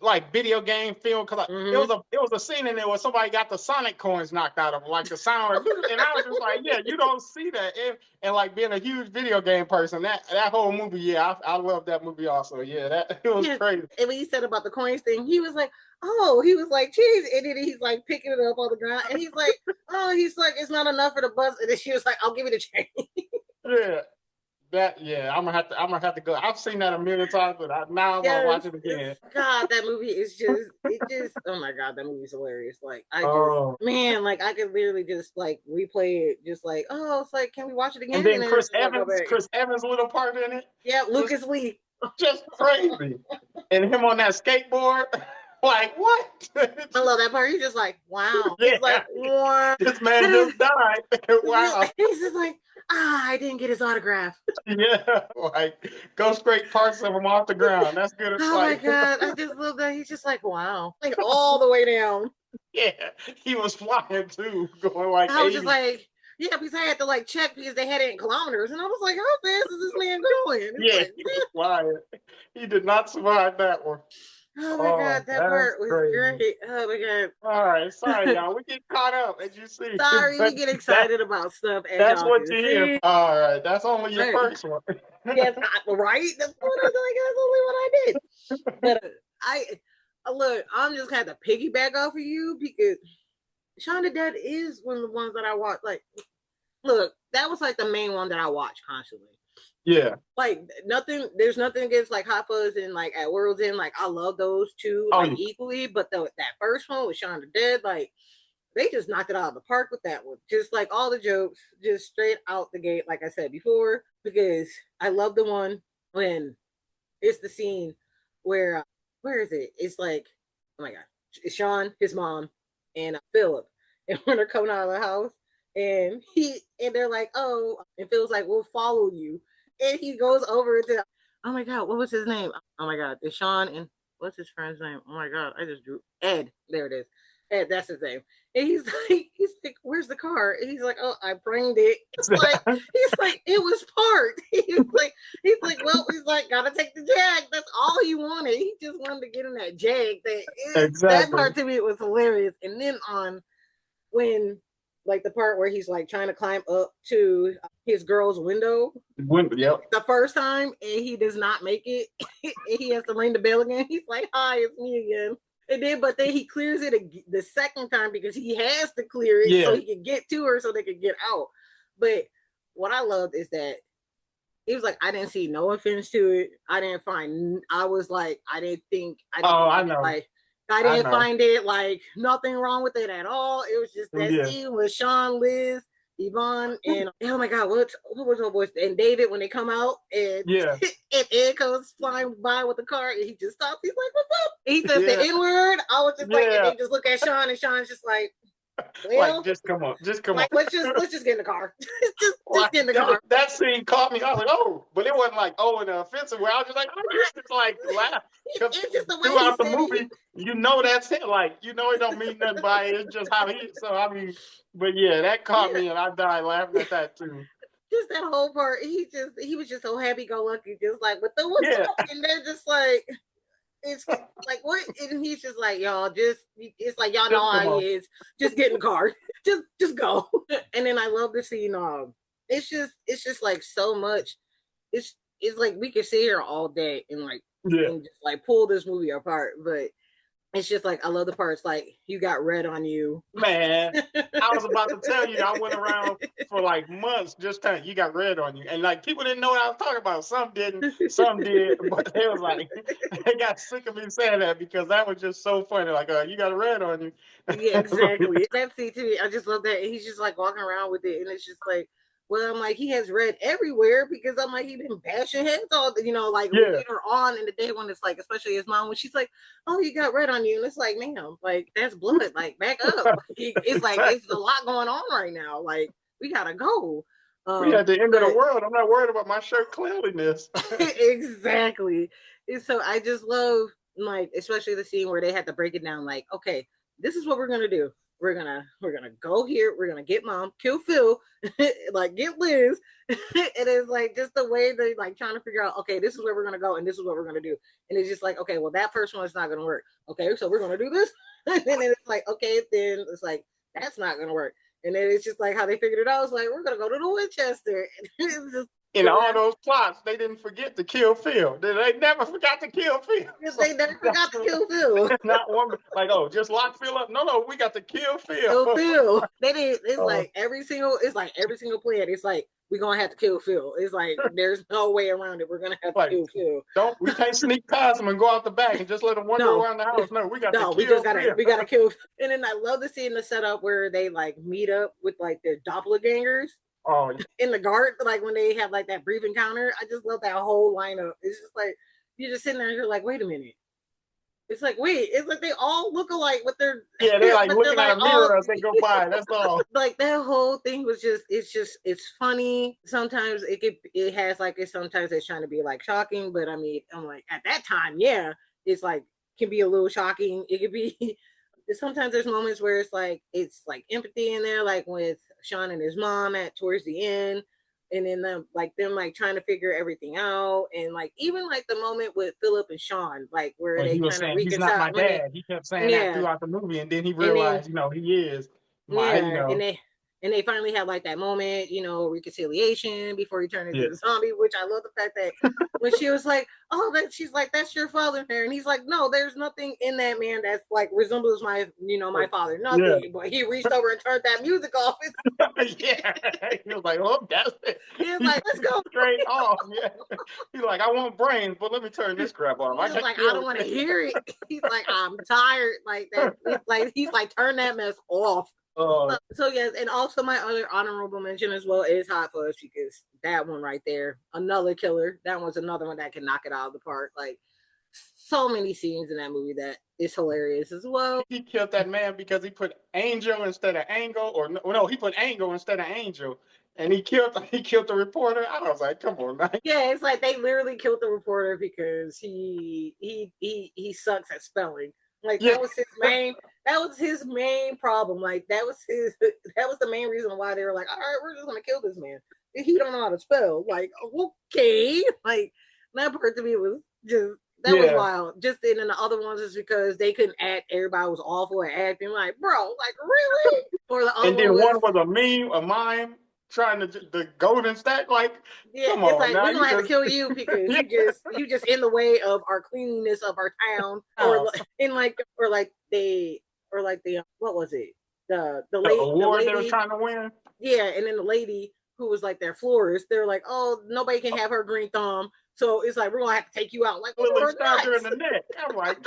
S2: like video game film because like,
S1: Mm-hmm.
S2: it was a scene in there where somebody got the Sonic coins knocked out of them, like the sound, and I was just like, yeah, you don't see that, and like being a huge video game person, that whole movie, yeah, I love that movie also, yeah, that it was
S1: Yeah.
S2: crazy,
S1: And when he said about the coins thing, he was like, oh, he was like, cheese. And then he's like picking it up on the ground. And he's like, oh, he's like, it's not enough for the bus. And then she was like, I'll give you the change.
S2: yeah. That yeah, I'm gonna have to go. I've seen that a million times, but now I'm gonna
S1: Yes,
S2: watch it again.
S1: God, that movie is oh my God, that movie's hilarious. Like
S2: Oh,
S1: man, like I could literally just like replay it, just like, oh, it's like, can we watch it
S2: and
S1: again?
S2: then
S1: And then it's just like go back.
S2: Chris Evans' little part in it,
S1: Yeah,
S2: just
S1: Lucas Lee.
S2: just crazy, and him on that skateboard, like what?
S1: I love that part. He's just like, wow. He's like,
S2: Yeah,
S1: what?
S2: this man just died. Wow.
S1: He's just like, I didn't get his autograph.
S2: Yeah, like go scrape parts of him off the ground. That's good.
S1: Oh my
S2: Like,
S1: God, I just love that. He's just like, wow, like all the way down.
S2: yeah, he was flying too, going like
S1: I was just
S2: 80.
S1: like, yeah, because I had to like check because they had it in kilometers, and I was like, how fast is this man going? It's
S2: Yeah,
S1: like,
S2: he was flying. He did not survive that one.
S1: oh my God,
S2: Oh,
S1: that
S2: that's
S1: part was
S2: crazy.
S1: great. Oh my
S2: All right, sorry,
S1: God.
S2: y'all. We get caught up, as you see.
S1: Sorry, we
S2: But
S1: get
S2: that
S1: excited about stuff as
S2: that's
S1: y'all
S2: what
S1: can
S2: you hear.
S1: see.
S2: All right, that's only your
S1: Right.
S2: first one.
S1: Yes, right? That's what I was like, that's only what I did. But look, I'm just kind of piggyback off of you because Shaun the Dead is one of the ones that I watch. Like, look, that was like the main one that I watch constantly.
S2: Yeah.
S1: Like nothing, there's nothing against like Hot Fuzz and like at World's End. Like I love those two
S2: Oh,
S1: like
S2: yeah.
S1: equally, but that first one with Shaun the Dead, like they just knocked it out of the park with that one. Just like all the jokes, just straight out the gate, like I said before, because I love the one when it's the scene where is it? It's like, oh my God, it's Sean, his mom, and Philip, and when they're coming out of the house, and they're like, oh, and Phil's like, we'll follow you, and he goes over to, oh my God, what was his name? Oh my God, it's Sean and what's his friend's name? Oh my God, I just drew Ed. There it is. Ed, that's his name. And he's like, where's the car? And he's like, oh, I bringed it. It's like, he's like, it was parked. He's like, well, he's like, gotta take the Jag. That's all he wanted. He just wanted to get in that Jag. That
S2: Exactly.
S1: part to me was hilarious. And then on when like the part where he's like trying to climb up to his girl's window
S2: Yep.
S1: the first time and he does not make it, and he has to ring the bell again. He's like, hi, it's me again. But then he clears it the second time because he has to clear it so
S2: Yeah.
S1: he can get to her so they can get out. But what I loved is that he was like, I didn't see no offense to it. I didn't find. I was like, I didn't think.
S2: Oh, I know.
S1: Like, I
S2: I
S1: didn't
S2: know.
S1: find it like nothing wrong with it at all. It was just that
S2: Yeah.
S1: scene with Sean, Liz, Yvonne and oh my god, what was her voice? And David when they come out and
S2: Yeah,
S1: and Ed comes flying by with the car and he just stops. He's like, "What's up?" He says the
S2: yeah,
S1: N word. I was just like, and
S2: yeah.
S1: they just look at Sean and Sean's just like,
S2: Like,
S1: well,
S2: just come on, just come on.
S1: like let's just get in the car. just
S2: Like
S1: get in the car.
S2: that scene caught me. I was like, oh, but it wasn't like oh in an offensive way. I was just like, I just like laugh because
S1: It's just the way he
S2: throughout the
S1: said it.
S2: movie, you know that's it. Like you know it don't mean nothing by it. It's just how he. So I mean, but yeah, that caught
S1: Yeah,
S2: me, and I died laughing at that too.
S1: just that whole part. He was just so happy go lucky, just like, but the what's
S2: Yeah,
S1: up? And they're just like, it's like what? And he's just like, y'all, just it's like y'all know
S2: just
S1: how
S2: come
S1: he
S2: on.
S1: is. Just get in the car. Just go. And then I love the scene. It's just like so much. It's like we could sit here all day and like
S2: Yeah.
S1: and just like pull this movie apart, but it's just like I love the parts like you got red on you.
S2: Man, I was about to tell you, I went around for like months just telling you got red on you. And like people didn't know what I was talking about. Some didn't, some did, but they was like, they got sick of me saying that because that was just so funny. Like, you got a red on you.
S1: Yeah, exactly. That scene too. I just love that. He's just like walking around with it, and it's just like, well, I'm like, he has red everywhere because I'm like, he been bashing heads all, like
S2: Yeah,
S1: later on in the day when it's like, especially his mom when she's like, oh, you got red on you, and it's like, ma'am, like that's blood, like back up. It's like it's a
S2: exactly.
S1: lot going on right now. Like we gotta go.
S2: We at the end of the
S1: But
S2: world. I'm not worried about my shirt cleanliness.
S1: exactly. And so I just love like especially the scene where they had to break it down like, okay, this is what we're gonna do. We're gonna go here, we're gonna get mom, kill Phil, like get Liz. And it's like just the way they like trying to figure out, okay, this is where we're gonna go and this is what we're gonna do. And it's just like, okay, well that first one is not gonna work. Okay, so we're gonna do this. And then it's like, okay, then it's like that's not gonna work. And then it's just like how they figured it out. It's like we're gonna go to the Winchester. And it's just
S2: In all those plots, they didn't forget to kill Phil. They never forgot to kill Phil. So
S1: they never
S2: that's
S1: forgot to kill Phil.
S2: not one. Like, oh, just lock Phil up. No, no, we got to kill Phil.
S1: Kill Phil. They did. It's
S2: uh,
S1: like every single plan. It's like we're gonna have to kill Phil. It's like there's no way around it. We're gonna have to
S2: like,
S1: kill Phil.
S2: don't we can't sneak past them and go out the back and just let them wander
S1: No,
S2: around the house. No, we got to
S1: no,
S2: kill Phil.
S1: we gotta kill. And then I love to see in the setup where they like meet up with like their doppelgangers
S2: Oh,
S1: in the guard, like when they have like that brief encounter. I just love that whole lineup. It's just like you're just sitting there and you're like, wait a minute. It's like wait, it's like they all look alike, but they're
S2: yeah, they're like
S1: but they're
S2: looking at
S1: like
S2: a
S1: all
S2: mirror as they go by. That's all.
S1: like that whole thing was it's funny. Sometimes it has like it sometimes it's trying to be like shocking, but I mean I'm like at that time, yeah, it's like can be a little shocking. It could be sometimes there's moments where it's like empathy in there, like with Sean and his mom at towards the end. And then them like trying to figure everything out, and like even like the moment with Philip and Sean, like where
S2: When
S1: they
S2: he was
S1: kind of
S2: saying he's not
S1: reconcile
S2: my
S1: when they,
S2: dad, he kept saying that
S1: yeah,
S2: throughout the movie, and then he
S1: and then
S2: realized, he is my,
S1: yeah, and they finally have like that moment, reconciliation before he turned
S2: yeah,
S1: into the zombie, which I love the fact that when she was like, "Oh, that," she's like, "That's your father there," and he's like, "No, there's nothing in that man that's like resembles my father,
S2: yeah,
S1: nothing." But he reached over and turned that music off.
S2: yeah. He was like, oh, that's it.
S1: He's
S2: He
S1: like,
S2: turned
S1: "Let's
S2: it
S1: go."
S2: straight off. Yeah, he's like, I want brains, but let me turn this crap off. I
S1: He's
S2: got to
S1: like, "I
S2: kill
S1: don't want to
S2: it.
S1: hear it." He's like, "I'm tired." Like that. It's like he's like, "Turn that mess off."
S2: Oh,
S1: So yes, and also my other honorable mention as well is Hot Fuzz because that one right there, another killer. That one's another one that can knock it out of the park. Like so many scenes in that movie that is hilarious as well.
S2: he killed that man because he put Angel instead of Angle, or no, he put Angle instead of Angel, and he killed the reporter. I was like, come on, man.
S1: Yeah, it's like they literally killed the reporter because he sucks at spelling. Like
S2: Yeah,
S1: that was his main problem. Like that was the main reason why they were like, all right, we're just gonna kill this man. He don't know how to spell. Like, okay. Like that part to me was just that was
S2: yeah.
S1: wild. Just and then the other ones is because they couldn't act. Everybody was awful at acting. Like, bro, like really? Or the other
S2: And
S1: one
S2: then one
S1: was
S2: was a meme, a mime, trying to the golden stack. Like,
S1: yeah,
S2: come
S1: it's
S2: on
S1: like
S2: now,
S1: we're
S2: you
S1: gonna have to
S2: just
S1: kill you because
S2: yeah.
S1: you just in the way of our cleanliness of our town, or
S2: House.
S1: in like or like the what was it
S2: The
S1: the
S2: award they were
S1: lady
S2: trying to win.
S1: yeah, and then the lady who was like their florist, they were like, oh, nobody can have her green thumb, So it's like, we're gonna have to take you out. Like,
S2: Literally
S1: you're
S2: stabbed her in
S1: nuts.
S2: the neck. I'm like,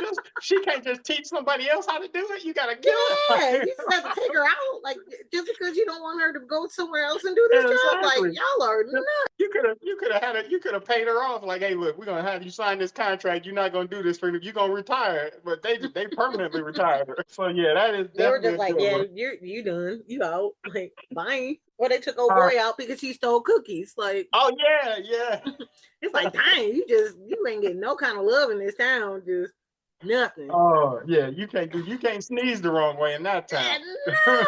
S2: she can't just teach somebody else how to do it. You gotta kill
S1: Yeah,
S2: her.
S1: you just have to take her out. Like, just because you don't want her to go somewhere else and do this job. Like,
S2: Exactly.
S1: y'all are nuts.
S2: You could have paid her off. Like, hey, look, we're gonna have you sign this contract. You're not gonna do this for me. You're gonna retire. But they permanently retired her. So yeah, that is
S1: They were
S2: definitely
S1: just
S2: a
S1: like,
S2: good
S1: yeah,
S2: one.
S1: you done, you out, like, bye. Or they took old
S2: Uh,
S1: boy out because he stole cookies. Like,
S2: oh yeah, yeah.
S1: it's like, dang, you ain't getting no kind of love in this town, just nothing.
S2: Oh yeah, you can't sneeze the wrong way in that town.
S1: And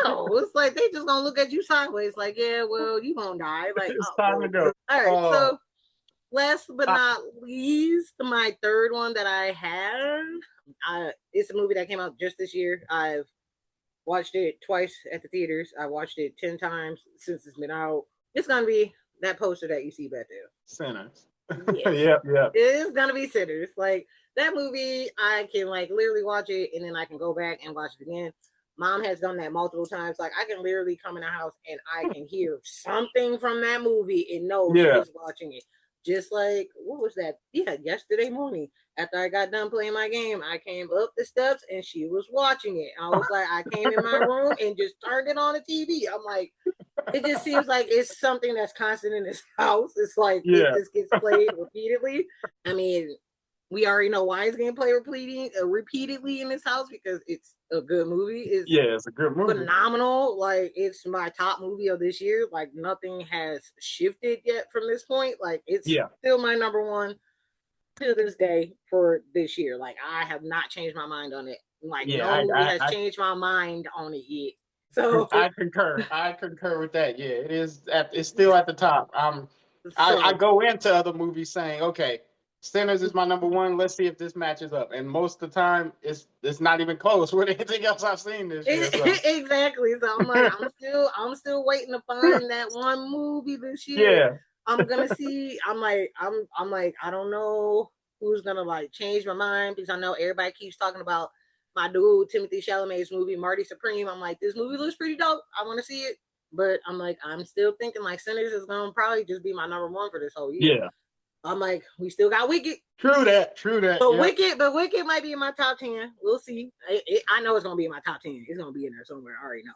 S1: no, it's like they just gonna look at you sideways, like, yeah, well, you gonna die. Like,
S2: It's
S1: oh,
S2: time to
S1: well,
S2: go.
S1: all right.
S2: Oh,
S1: So, last but
S2: I,
S1: not least, my third one that I have, it's a movie that came out just this year. I've watched it twice at the theaters. I watched it 10 times since it's been out. It's gonna be that poster that you see back there.
S2: Sinners.
S1: Yes.
S2: Yep, yep.
S1: It is gonna be Sinners. Like, that movie, I can like literally watch it and then I can go back and watch it again. Mom has done that multiple times. Like, I can literally come in the house and I can hear something from that movie and know she
S2: Yeah.
S1: was watching it. Just like, what was that? Yeah, yesterday morning. After I got done playing my game, I came up the steps and she was watching it. I was like, I came in my room and just turned it on the TV. I'm like, it just seems like it's something that's constant in this house. It's like it
S2: Yeah.
S1: just gets played repeatedly. I mean, we already know why it's getting played repeatedly in this house because it's a good movie. It's
S2: Yeah, it's a good movie.
S1: phenomenal. Like, it's my top movie of this year. Like, nothing has shifted yet from this point. Like, it's
S2: Yeah.
S1: still my number one to this day for this year. Like, I have not changed my mind on it. Like,
S2: Yeah,
S1: no movie has changed my mind on it yet. So,
S2: I concur. I concur with that. Yeah, it's still at the top. I
S1: so
S2: go into other movies saying, okay, Sinners is my number one. Let's see if this matches up. And most of the time, it's not even close with anything else I've seen this year. So
S1: exactly. So I'm like, I'm still waiting to find that one movie this year.
S2: yeah,
S1: I'm gonna see. I'm like, I don't know who's gonna like change my mind because I know everybody keeps talking about my dude Timothy Chalamet's movie Marty Supreme. I'm like, this movie looks pretty dope. I want to see it, but I'm like, I'm still thinking like Sinners is gonna probably just be my number one for this whole year.
S2: yeah.
S1: I'm like, we still got Wicked.
S2: True that. True that.
S1: But
S2: Yeah.
S1: Wicked might be in my top 10. We'll see. I know it's gonna be in my top 10. It's gonna be in there somewhere. I already know.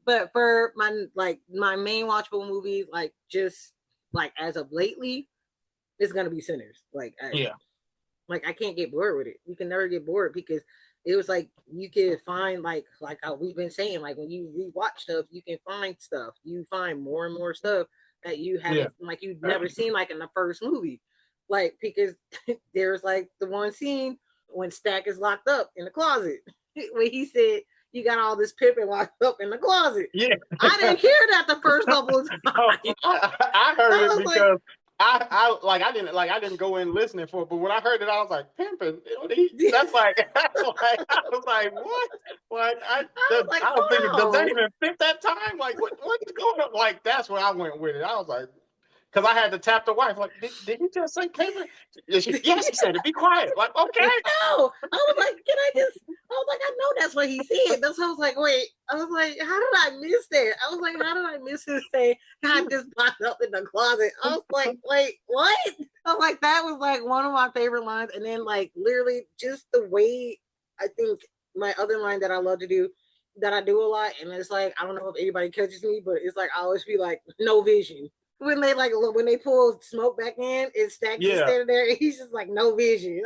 S1: But for my main watchable movies, like just like as of lately, it's gonna be Sinners.
S2: Yeah.
S1: Like I can't get bored with it. You can never get bored because it was like you can find like how we've been saying, like when you rewatch stuff, you can find stuff. You find more and more stuff that you
S2: Yeah.
S1: haven't like you've never seen like in the first movie. Like because there's like the one scene when Stack is locked up in the closet when he said you got all this pippin locked up in the closet.
S2: Yeah.
S1: I didn't hear that the first couple of
S2: Oh,
S1: times.
S2: I heard
S1: I
S2: it
S1: was like,
S2: because I didn't go in listening for it, but when I heard it, I was like, pimping. That's like, I was like, what? Like
S1: I was like,
S2: I don't think it does that
S1: hold on.
S2: even fit that time. Like what's going on? Like that's where I went with it. I was like, because I had to tap the wife. Like, did he just say pimping? Yes, he said it. Be quiet. Like, okay.
S1: No, I was like, can I just? I was like, I know that's what he said. That's why I was like, wait. I was like, how did I miss that? I was like, how did I miss him say God just locked up in the closet? I was like, wait, what? I was like, that was like one of my favorite lines. And then like literally just the way I think my other line that I love to do that I do a lot, and it's like I don't know if anybody catches me, but it's like I always be like, no vision when they pull smoke back in, it's Stack just
S2: Yeah.
S1: standing there, and he's just like no vision.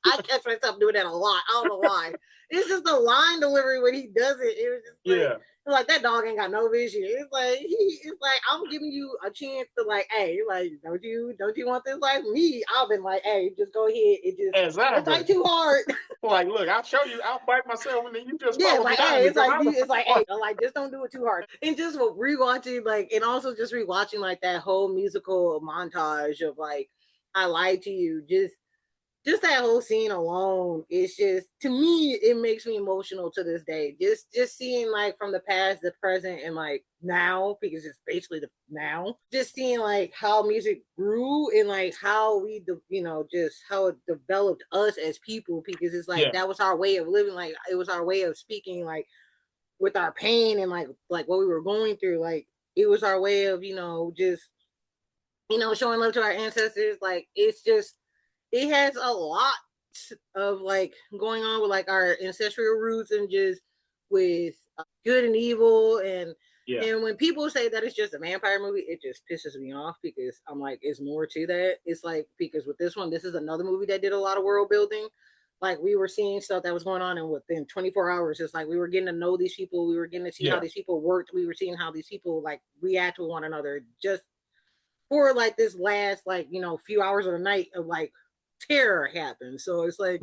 S1: I catch myself doing that a lot. I don't know why. It's just the line delivery when he does it. It was just
S2: Yeah.
S1: like that dog ain't got no vision. It's like I'm giving you a chance to like, hey, like don't you want this like me? I've been like, hey, just go ahead and just don't
S2: Exactly.
S1: bite too hard.
S2: Like, look, I'll show you. I'll bite myself, and then you just
S1: Yeah,
S2: follow
S1: like
S2: behind
S1: hey,
S2: me.
S1: it's like hey, like just don't do it too hard. And just rewatching like, and also just rewatching like that whole musical montage of like I lied to you. Just that whole scene alone, it's just to me, it makes me emotional to this day. Just seeing like from the past, the present, and like now because it's basically the now. Just seeing like how music grew and like how we, just how it developed us as people because it's like
S2: Yeah.
S1: that was our way of living. Like it was our way of speaking, like with our pain and like what we were going through. Like it was our way of just showing love to our ancestors. Like, it's just, it has a lot of like going on with like our ancestral roots and just with good and evil. And when people say that it's just a vampire movie, it just pisses me off because I'm like, it's more to that. It's like, because with this one, this is another movie that did a lot of world building. Like, we were seeing stuff that was going on, and within 24 hours, it's like we were getting to know these people. We were getting to see how these people worked. We were seeing how these people like react to one another just for like this last like few hours of the night of like terror happens. So it's like,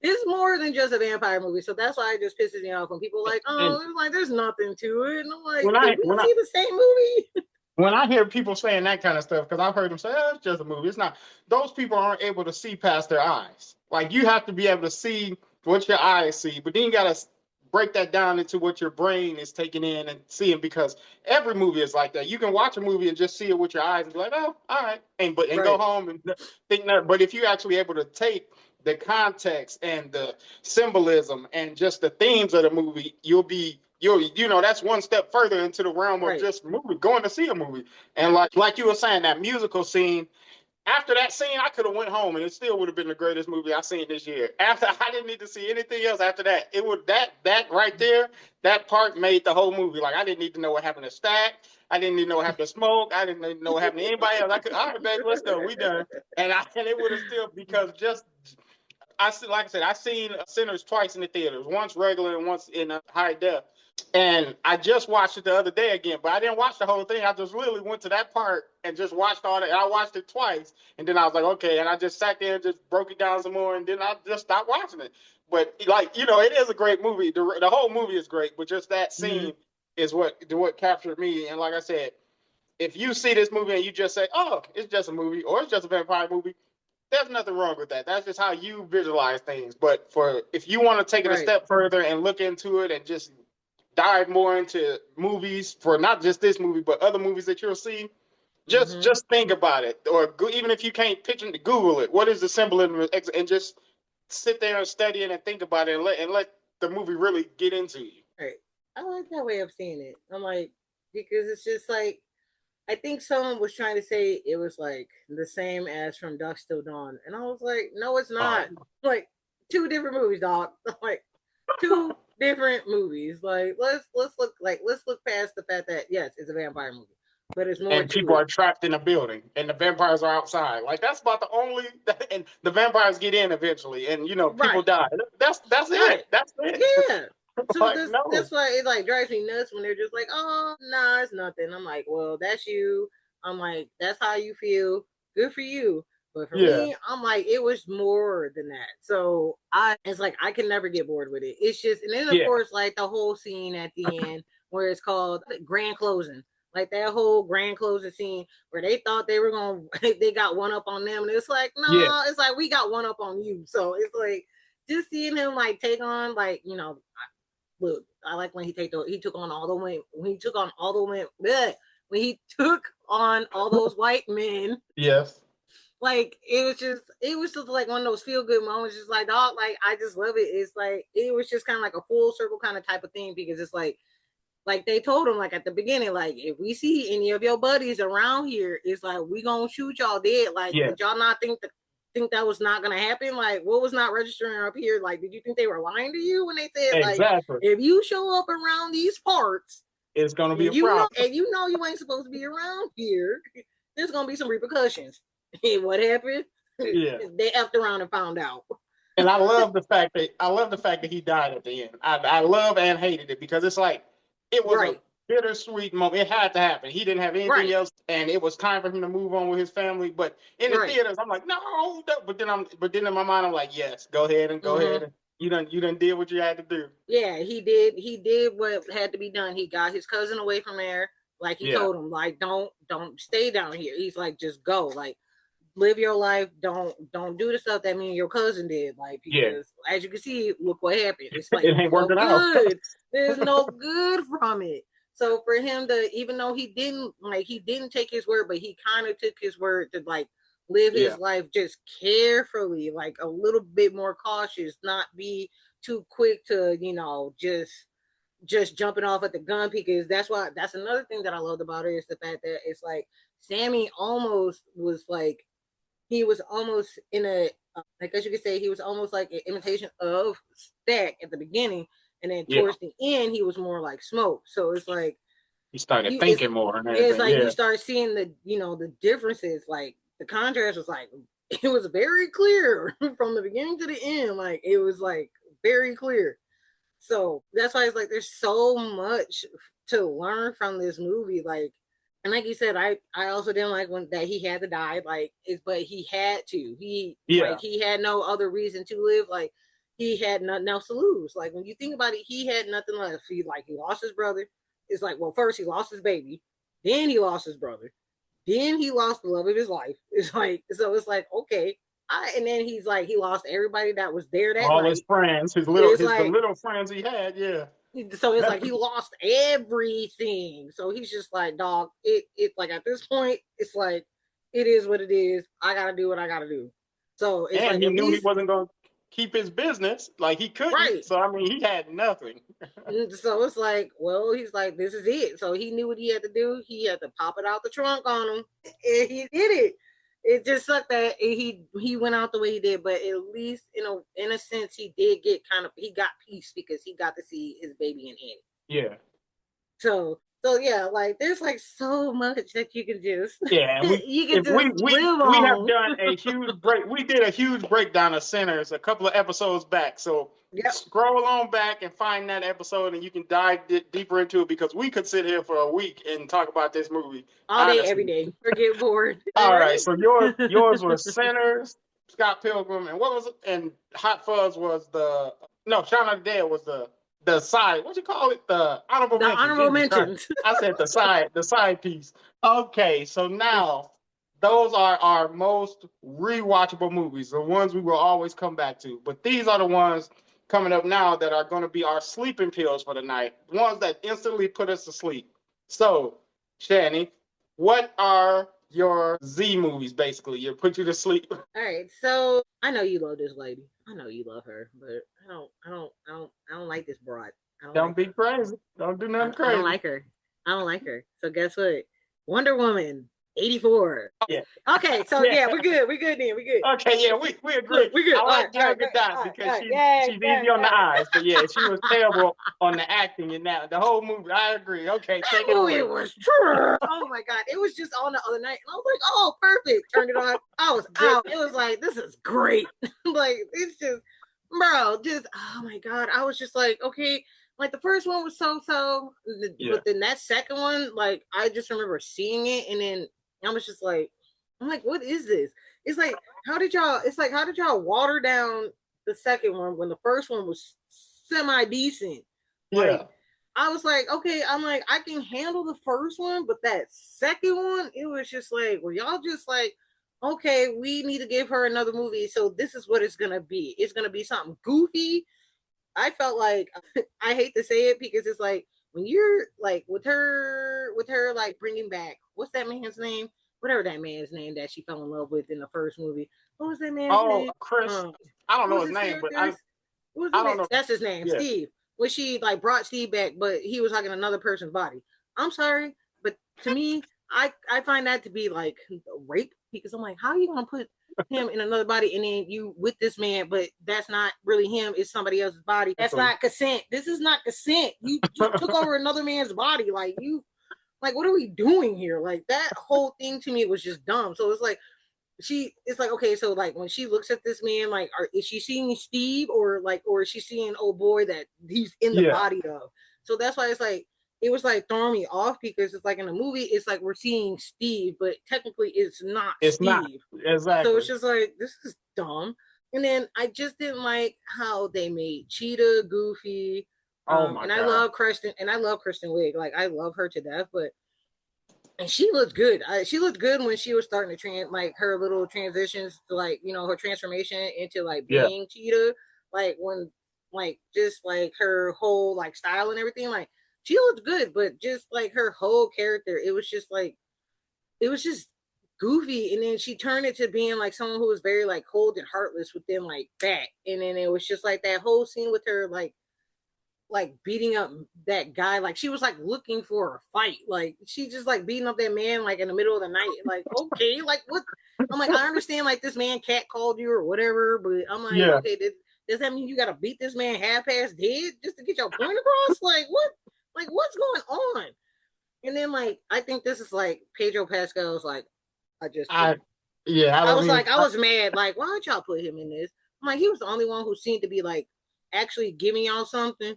S1: it's more than just a vampire movie. So that's why it just pisses me off when people are like, oh, it's like there's nothing to it. And I'm like, did we see the same movie?
S2: When I hear people saying that kind of stuff, because I've heard them say, oh, it's just a movie. It's not. Those people aren't able to see past their eyes. Like, you have to be able to see what your eyes see, but then you got to break that down into what your brain is taking in and seeing, because every movie is like that. You can watch a movie and just see it with your eyes and be like, oh, all right, and go home and think that. But if you're actually able to take the context and the symbolism and just the themes of the movie, you'll that's one step further into the realm of just movie, going to see a movie. And like you were saying, that musical scene, after that scene, I could have went home and it still would have been the greatest movie I've seen this year. After, I didn't need to see anything else after that. It was that right there, that part made the whole movie. Like, I didn't need to know what happened to Stack. I didn't need to know what happened to Smoke. I didn't need to know what happened to anybody else. All right, baby, let's go. We done. And it would have still, because just, like I said, I seen Sinners twice in the theaters, once regular and once in high def. And I just watched it the other day again, but I didn't watch the whole thing. I just literally went to that part and just watched all that. I watched it twice, and then I was like, okay, and I just sat there and just broke it down some more, and then I just stopped watching it. But like, it is a great movie. The whole movie is great, but just that scene is what captured me. And like I said, if you see this movie and you just say, oh, it's just a movie, or it's just a vampire movie, there's nothing wrong with that. That's just how you visualize things. But if you want to take it a step further and look into it and just dive more into movies, for not just this movie but other movies that you'll see, just think about it. Or even if you can't picture it, Google it. What is the symbolism? And just sit there and study it and think about it, and let the movie really get into you.
S1: Right. I like that way of seeing it. I'm like, because it's just like, I think someone was trying to say it was like the same as From Dusk Till Dawn, and I was like, no, it's not. Like, two different movies, dog. Like, two different movies. Like, let's look past the fact that yes, it's a vampire movie, but it's more.
S2: And people are trapped in a building, and the vampires are outside. Like, that's about the only. And the vampires get in eventually, and people die. That's it. That's it.
S1: Yeah. So like, that's why it like drives me nuts when they're just like, oh, nah, it's nothing. I'm like, well, that's you. I'm like, that's how you feel. Good for you. But for me, I'm like, it was more than that. So it's like, I can never get bored with it. It's just, and then of course, like the whole scene at the end where it's called grand closing. Like that whole grand closing scene where they thought they were going to, they got one up on them. And it's like, no, it's like, we got one up on you. So it's like, just seeing him like take on like, look, I like when he took on all the women, when he took on all the women, when he took on all those white men.
S2: Yes.
S1: Like, it was just like one of those feel good moments. Just like, dog, like, I just love it. It's like, it was just kind of like a full circle kind of type of thing, because it's like they told him like at the beginning, like, if we see any of your buddies around here, it's like, we gonna shoot y'all dead. Like, did y'all not think that was not gonna happen? Like, what was not registering up here? Like, did you think they were lying to you when they said like, if you show up around these parts,
S2: it's gonna be a problem?
S1: And you ain't supposed to be around here, there's gonna be some repercussions. And what happened? They effed around and found out.
S2: And I love the fact that he died at the end. I love and hated it, because it's like, it was a bittersweet moment. It had to happen. He didn't have anything else, and it was time for him to move on with his family. But in the theaters, I'm like, no. But then in my mind, I'm like, yes, go ahead. And you done did what you had to do.
S1: Yeah, he did what had to be done. He got his cousin away from there. Like, he told him, like, don't stay down here. He's like, just go. Like, live your life. Don't do the stuff that me and your cousin did. Like, because as you can see, look what happened. It's like, it ain't working out. There's no good from it. So for him to, even though he didn't take his word, but he kind of took his word to like live his life just carefully, like a little bit more cautious, not be too quick to, just jumping off at the gun, because that's another thing that I loved about it, is the fact that it's like, Sammy almost was like, he was almost in a, I guess you could say he was almost like an imitation of Stack at the beginning, and then
S2: Yeah.
S1: towards the end he was more like Smoke. So it's like
S2: He started
S1: you, it's
S2: thinking more and
S1: it's
S2: everything.
S1: like you
S2: Yeah.
S1: start seeing the, the differences. Like the contrast was like, it was very clear from the beginning to the end. Like it was like very clear. So that's why it's like there's so much to learn from this movie. Like, and like you said, I also didn't like when that he had to die. Like, but he had to.
S2: Yeah.
S1: He had no other reason to live. Like, he had nothing else to lose. Like when you think about it, he had nothing left. He lost his brother. It's like, well, first he lost his baby, then he lost his brother, then he lost the love of his life. It's like, so it's like, okay. And then he's like, he lost everybody that was there that
S2: All his
S1: night.
S2: friends,
S1: It's
S2: the
S1: like,
S2: little friends he had. Yeah.
S1: so it's like he lost everything. So he's just like, dog, it like at this point, it's like it is what it is. I gotta do what I gotta do. So it's
S2: And
S1: like
S2: he
S1: at
S2: knew he
S1: least
S2: wasn't going to keep his business. Like he couldn't.
S1: right.
S2: So I mean, he had nothing.
S1: So it's like, well, he's like, this is it. So he knew what he had to do. He had to pop it out the trunk on him, and he did it. It just sucked that he went out the way he did, but at least in a sense he did get he got peace because he got to see his baby in Annie.
S2: Yeah.
S1: So yeah, like there's like so much that you can just
S2: Yeah, and we
S1: you can
S2: if
S1: just live
S2: we have
S1: on.
S2: done a huge break. We did a huge breakdown of Sinners a couple of episodes back. So
S1: Yep,
S2: scroll on back and find that episode, and you can dive deeper into it because we could sit here for a week and talk about this movie.
S1: all day, every
S2: Honestly.
S1: day. Forget bored. All
S2: All right.
S1: right.
S2: So yours was Sinners, Scott Pilgrim, and what was it? And Hot Fuzz was the no. Shaun of the Dead was the side. What you call it? The honorable
S1: The
S2: mention.
S1: honorable
S2: Jesus Christ.
S1: mentions.
S2: I said the side piece. Okay. So now those are our most rewatchable movies, the ones we will always come back to. But these are the ones coming up now that are going to be our sleeping pills for the night, the ones that instantly put us to sleep. So, Shani, what are your Z movies? Basically, you put you to sleep.
S1: All right. So I know you love this lady. I know you love her, but I don't like this broad. I don't
S2: Don't
S1: like
S2: be
S1: her.
S2: crazy. Don't do nothing
S1: I don't
S2: crazy.
S1: like her. I don't like her. So guess what? Wonder Woman 84.
S2: Yeah.
S1: Okay, so
S2: Yeah.
S1: yeah, we're good. We're good then. We're good.
S2: Okay, yeah, we agree.
S1: Look, we're good.
S2: I
S1: All right,
S2: like
S1: all right,
S2: Gal Gadot
S1: all right,
S2: because
S1: all right. Yeah,
S2: she's
S1: yeah,
S2: easy on the
S1: yeah.
S2: eyes, but yeah, she was terrible on the acting in that the whole movie. I agree. Okay,
S1: That
S2: take it
S1: movie
S2: away.
S1: was true. Oh my god, it was just on the other night, and I was like, "Oh, perfect." Turned it on. I was out. It was like, "This is great." Like it's just, bro, just oh my god. I was just like, okay. Like the first one was so,
S2: Yeah.
S1: but then that second one, like I just remember seeing it, and then I was just like, I'm like, what is this? It's like, how did y'all? It's like, how did y'all water down the second one when the first one was semi decent?
S2: Yeah.
S1: Like I was like, okay, I'm like, I can handle the first one, but that second one, it was just like, were y'all just like, okay, we need to give her another movie, so this is what it's gonna be. It's gonna be something goofy. I felt like I hate to say it because it's like when you're like with her like bringing back what's that man's name? Whatever that man's name that she fell in love with in the first movie. What was that man's
S2: Oh,
S1: name?
S2: Chris. I don't
S1: What
S2: know
S1: was
S2: his
S1: his
S2: name, but
S1: character's? What was
S2: I
S1: his
S2: don't
S1: name?
S2: know.
S1: That's his name,
S2: Yeah.
S1: Steve. When she like brought Steve back, but he was like in another person's body. I'm sorry, but to me, I find that to be like rape because I'm like, how are you gonna put him in another body and then you with this man, but that's not really him, it's somebody else's body. That's not consent. This is not consent. You just took over another man's body. Like you like what are we doing here? Like that whole thing to me was just dumb. So it's like it's like okay, so like when she looks at this man, like is she seeing Steve or is she seeing old boy that he's in the
S2: Yeah.
S1: body of? So that's why it's like it was like throwing me off because it's like in the movie it's like we're seeing Steve, but technically it's not
S2: It's not.
S1: Steve. So
S2: Exactly.
S1: it's just like this is dumb. And then I just didn't like how they made Cheetah goofy.
S2: Oh my
S1: And I
S2: God.
S1: love Kristen Wiig. Like I love her to death, but and she looked good. She looked good when she was starting to like her little transitions to like her transformation into like
S2: Yeah.
S1: being Cheetah. Like when like just like her whole like style and everything. Like she looked good, but just like her whole character, it was just like it was just goofy. And then she turned it to being like someone who was very like cold and heartless within like that. And then it was just like that whole scene with her like beating up that guy. Like she was like looking for a fight. Like she just like beating up that man like in the middle of the night. Like, okay, like what? I'm like, I understand like this man cat called you or whatever, but I'm like,
S2: Yeah.
S1: okay, does that mean you gotta beat this man half past dead just to get your point across? Like what? Like what's going on? And then like I think this is like Pedro Pascal's like I just
S2: I yeah, I
S1: I
S2: don't
S1: was
S2: even
S1: like I was mad like why'd y'all put him in this? I'm like he was the only one who seemed to be like actually giving y'all something,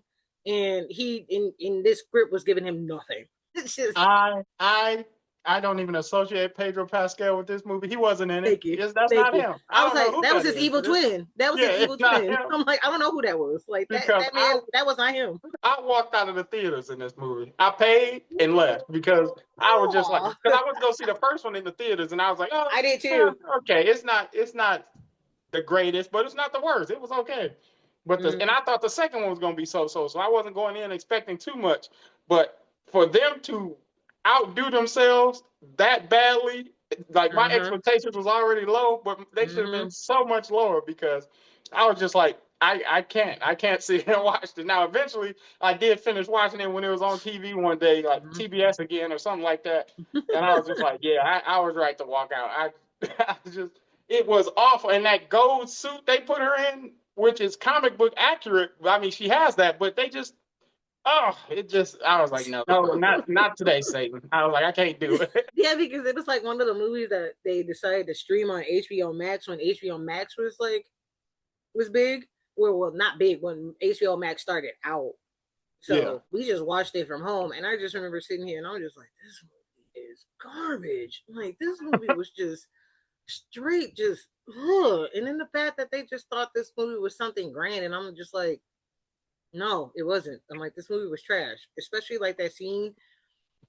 S1: and he in this script was giving him nothing. It's just
S2: I don't even associate Pedro Pascal with this movie. He wasn't in it.
S1: thank you,
S2: That's
S1: thank
S2: not
S1: you.
S2: him. I
S1: I was
S2: don't know
S1: like
S2: who
S1: that was
S2: that
S1: his
S2: is,
S1: evil
S2: but it's
S1: twin. That was
S2: yeah,
S1: his
S2: it's
S1: evil
S2: not
S1: twin.
S2: him
S1: I'm like I don't know who that was. Like
S2: because
S1: that man that was not him.
S2: I walked out of the theaters in this movie. I paid and left because I was just like,
S1: Oh,
S2: because I went to go see the first one in the theaters, and I was like, oh,
S1: I did too.
S2: okay, it's not the greatest, but it's not the worst. It was okay. But and
S1: Mm-hmm.
S2: I thought the second one was going to be so I wasn't going in expecting too much. But for them to outdo themselves that badly, like my
S1: Uh-huh.
S2: expectations was already low, but they should have
S1: Mm-hmm.
S2: been so much lower because I was just like, I can't sit here and watch it. Now eventually I did finish watching it when it was on TV one day, like
S1: Mm-hmm.
S2: TBS again or something like that. And I was just like, yeah, I was right to walk out. I just it was awful. And that gold suit they put her in, which is comic book accurate. I mean, she has that, but they just it just I was like, no, not today, Satan. I was like, I can't do it.
S1: Yeah, because it was like one of the movies that they decided to stream on HBO Max when HBO Max was like was big. Well, not big when HBO Max started out.
S2: Yeah.
S1: So we just watched it from home, and I just remember sitting here and I'm just like, this movie is garbage. Like this movie was just straight, just ugh. And then the fact that they just thought this movie was something grand, and I'm just like, no, it wasn't. I'm like, this movie was trash, especially like that scene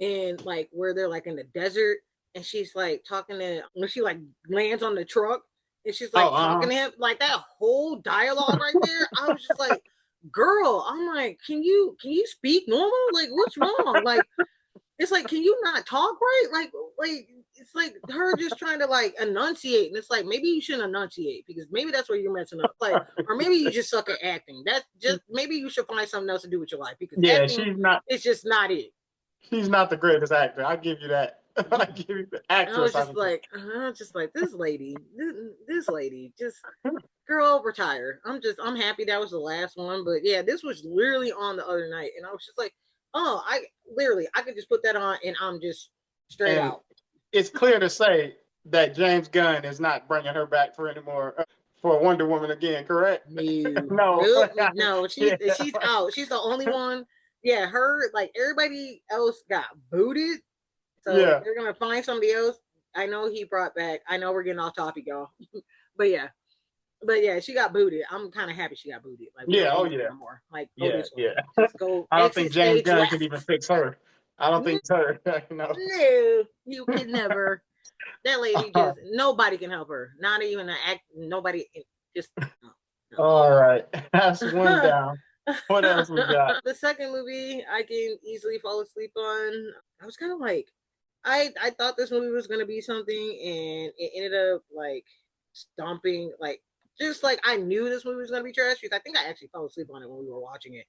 S1: and like where they're like in the desert and she's like talking to when she like lands on the truck and she's
S2: Oh,
S1: like talking to him like that whole dialogue right there. I was just like, girl, I'm like, can you speak normal? Like what's wrong? Like it's like, can you not talk right? Like it's like her just trying to like enunciate, and it's like maybe you shouldn't enunciate because maybe that's where you're messing up. Like, or maybe you just suck at acting. That's just maybe you should find something else to do with your life because
S2: yeah,
S1: acting is just not it.
S2: she's not the greatest actor. I give you that. I give you the
S1: I was
S2: actress.
S1: just like this lady, just girl, retire. I'm happy that was the last one, but yeah, this was literally on the other night, and I was just like, oh, I could just put that on, and I'm just straight
S2: And
S1: out.
S2: it's clear to say that James Gunn is not bringing her back for anymore for Wonder Woman again, correct?
S1: No,
S2: No.
S1: nope, no,
S2: Yeah.
S1: she's out. She's the only one. Yeah, her like everybody else got booted. So if
S2: Yeah.
S1: they're gonna find somebody else, I know he brought back. I know we're getting off topic, y'all, but yeah, she got booted. I'm kind of happy she got booted. Like we
S2: Yeah.
S1: don't
S2: Oh
S1: need her
S2: yeah.
S1: no more. Like go
S2: Yeah.
S1: this way.
S2: Yeah.
S1: Just go
S2: I don't think
S1: exit
S2: James
S1: stage
S2: Gunn can even
S1: left.
S2: fix her. I don't think
S1: No,
S2: it's her. You know.
S1: you can never. That lady just nobody can help her. Not even an act. Nobody. Just no,
S2: All right. That's one
S1: no.
S2: down. What else we got?
S1: The second movie I can easily fall asleep on. I was kind of like, I thought this movie was gonna be something, and it ended up like stomping. Like just like I knew this movie was gonna be trash because I think I actually fell asleep on it when we were watching it.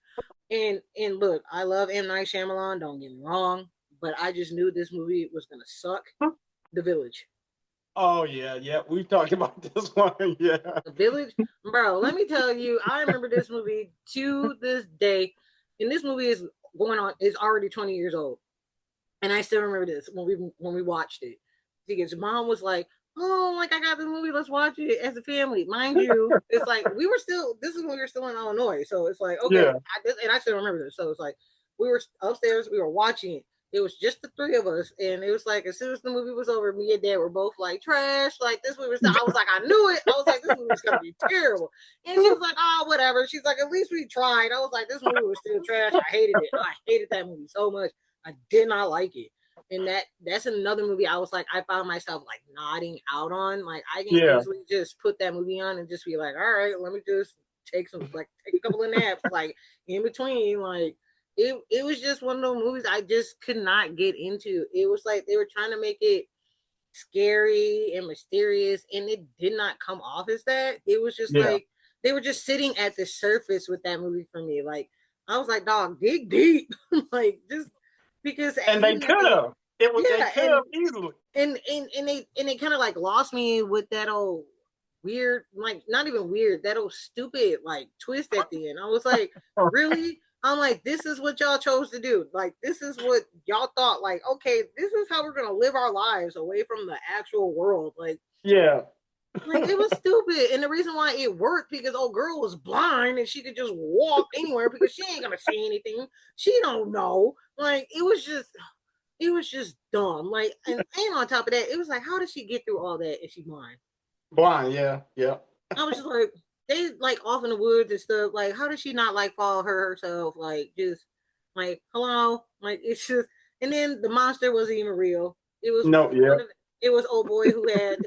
S1: And look, I love M Night Shyamalan. Don't get me wrong, but I just knew this movie was gonna suck. The Village.
S2: Oh yeah, yeah. We've talked about this one. Yeah.
S1: The Village, bro. Let me tell you, I remember this movie to this day, and this movie is going on is already 20 years old, and I still remember this when we watched it because mom was like, "Oh, like I got this movie, let's watch it as a family." Mind you, it's like we were still this is when we were still in Illinois, so it's like okay,
S2: Yeah.
S1: and I still remember this, so it's like we were upstairs, we were watching it. It was just the three of us, and it was like as soon as the movie was over, me and Dad were both like trash. Like this movie was. I was like, I knew it. I was like, this movie was gonna be terrible. And she was like, oh, whatever. She's like, at least we tried. I was like, this movie was still trash. I hated it. I hated that movie so much. I did not like it. And that's another movie I was like, I found myself like nodding out on. Like I can
S2: Yeah.
S1: easily just put that movie on and just be like, all right, let me just take a couple of naps, like in between, like it was just one of those movies I just could not get into. It was like they were trying to make it scary and mysterious, and it did not come off as that. It was just
S2: Yeah.
S1: like they were just sitting at the surface with that movie for me. Like I was like, dog, dig deep. Like, just because
S2: And they
S1: even at
S2: could
S1: the
S2: have. It was they
S1: yeah,
S2: could have easily.
S1: and they kind of like lost me with that old weird, like not even weird, that old stupid like twist at the end. I was like, really? I'm like, this is what y'all chose to do. Like, this is what y'all thought. Like, okay, this is how we're gonna live our lives away from the actual world.
S2: Yeah.
S1: Like it was stupid, and the reason why it worked because old girl was blind and she could just walk anywhere because she ain't gonna see anything. She don't know. Like it was just dumb. Like, and on top of that, it was like, how did she get through all that if she's blind?
S2: Blind, yeah, yeah.
S1: I was just like, they like off in the woods and stuff. Like, how did she not like fall herself? Like, just like hello, like it's just. And then the monster wasn't even real. It was
S2: No, yeah.
S1: one of the, it was old boy who had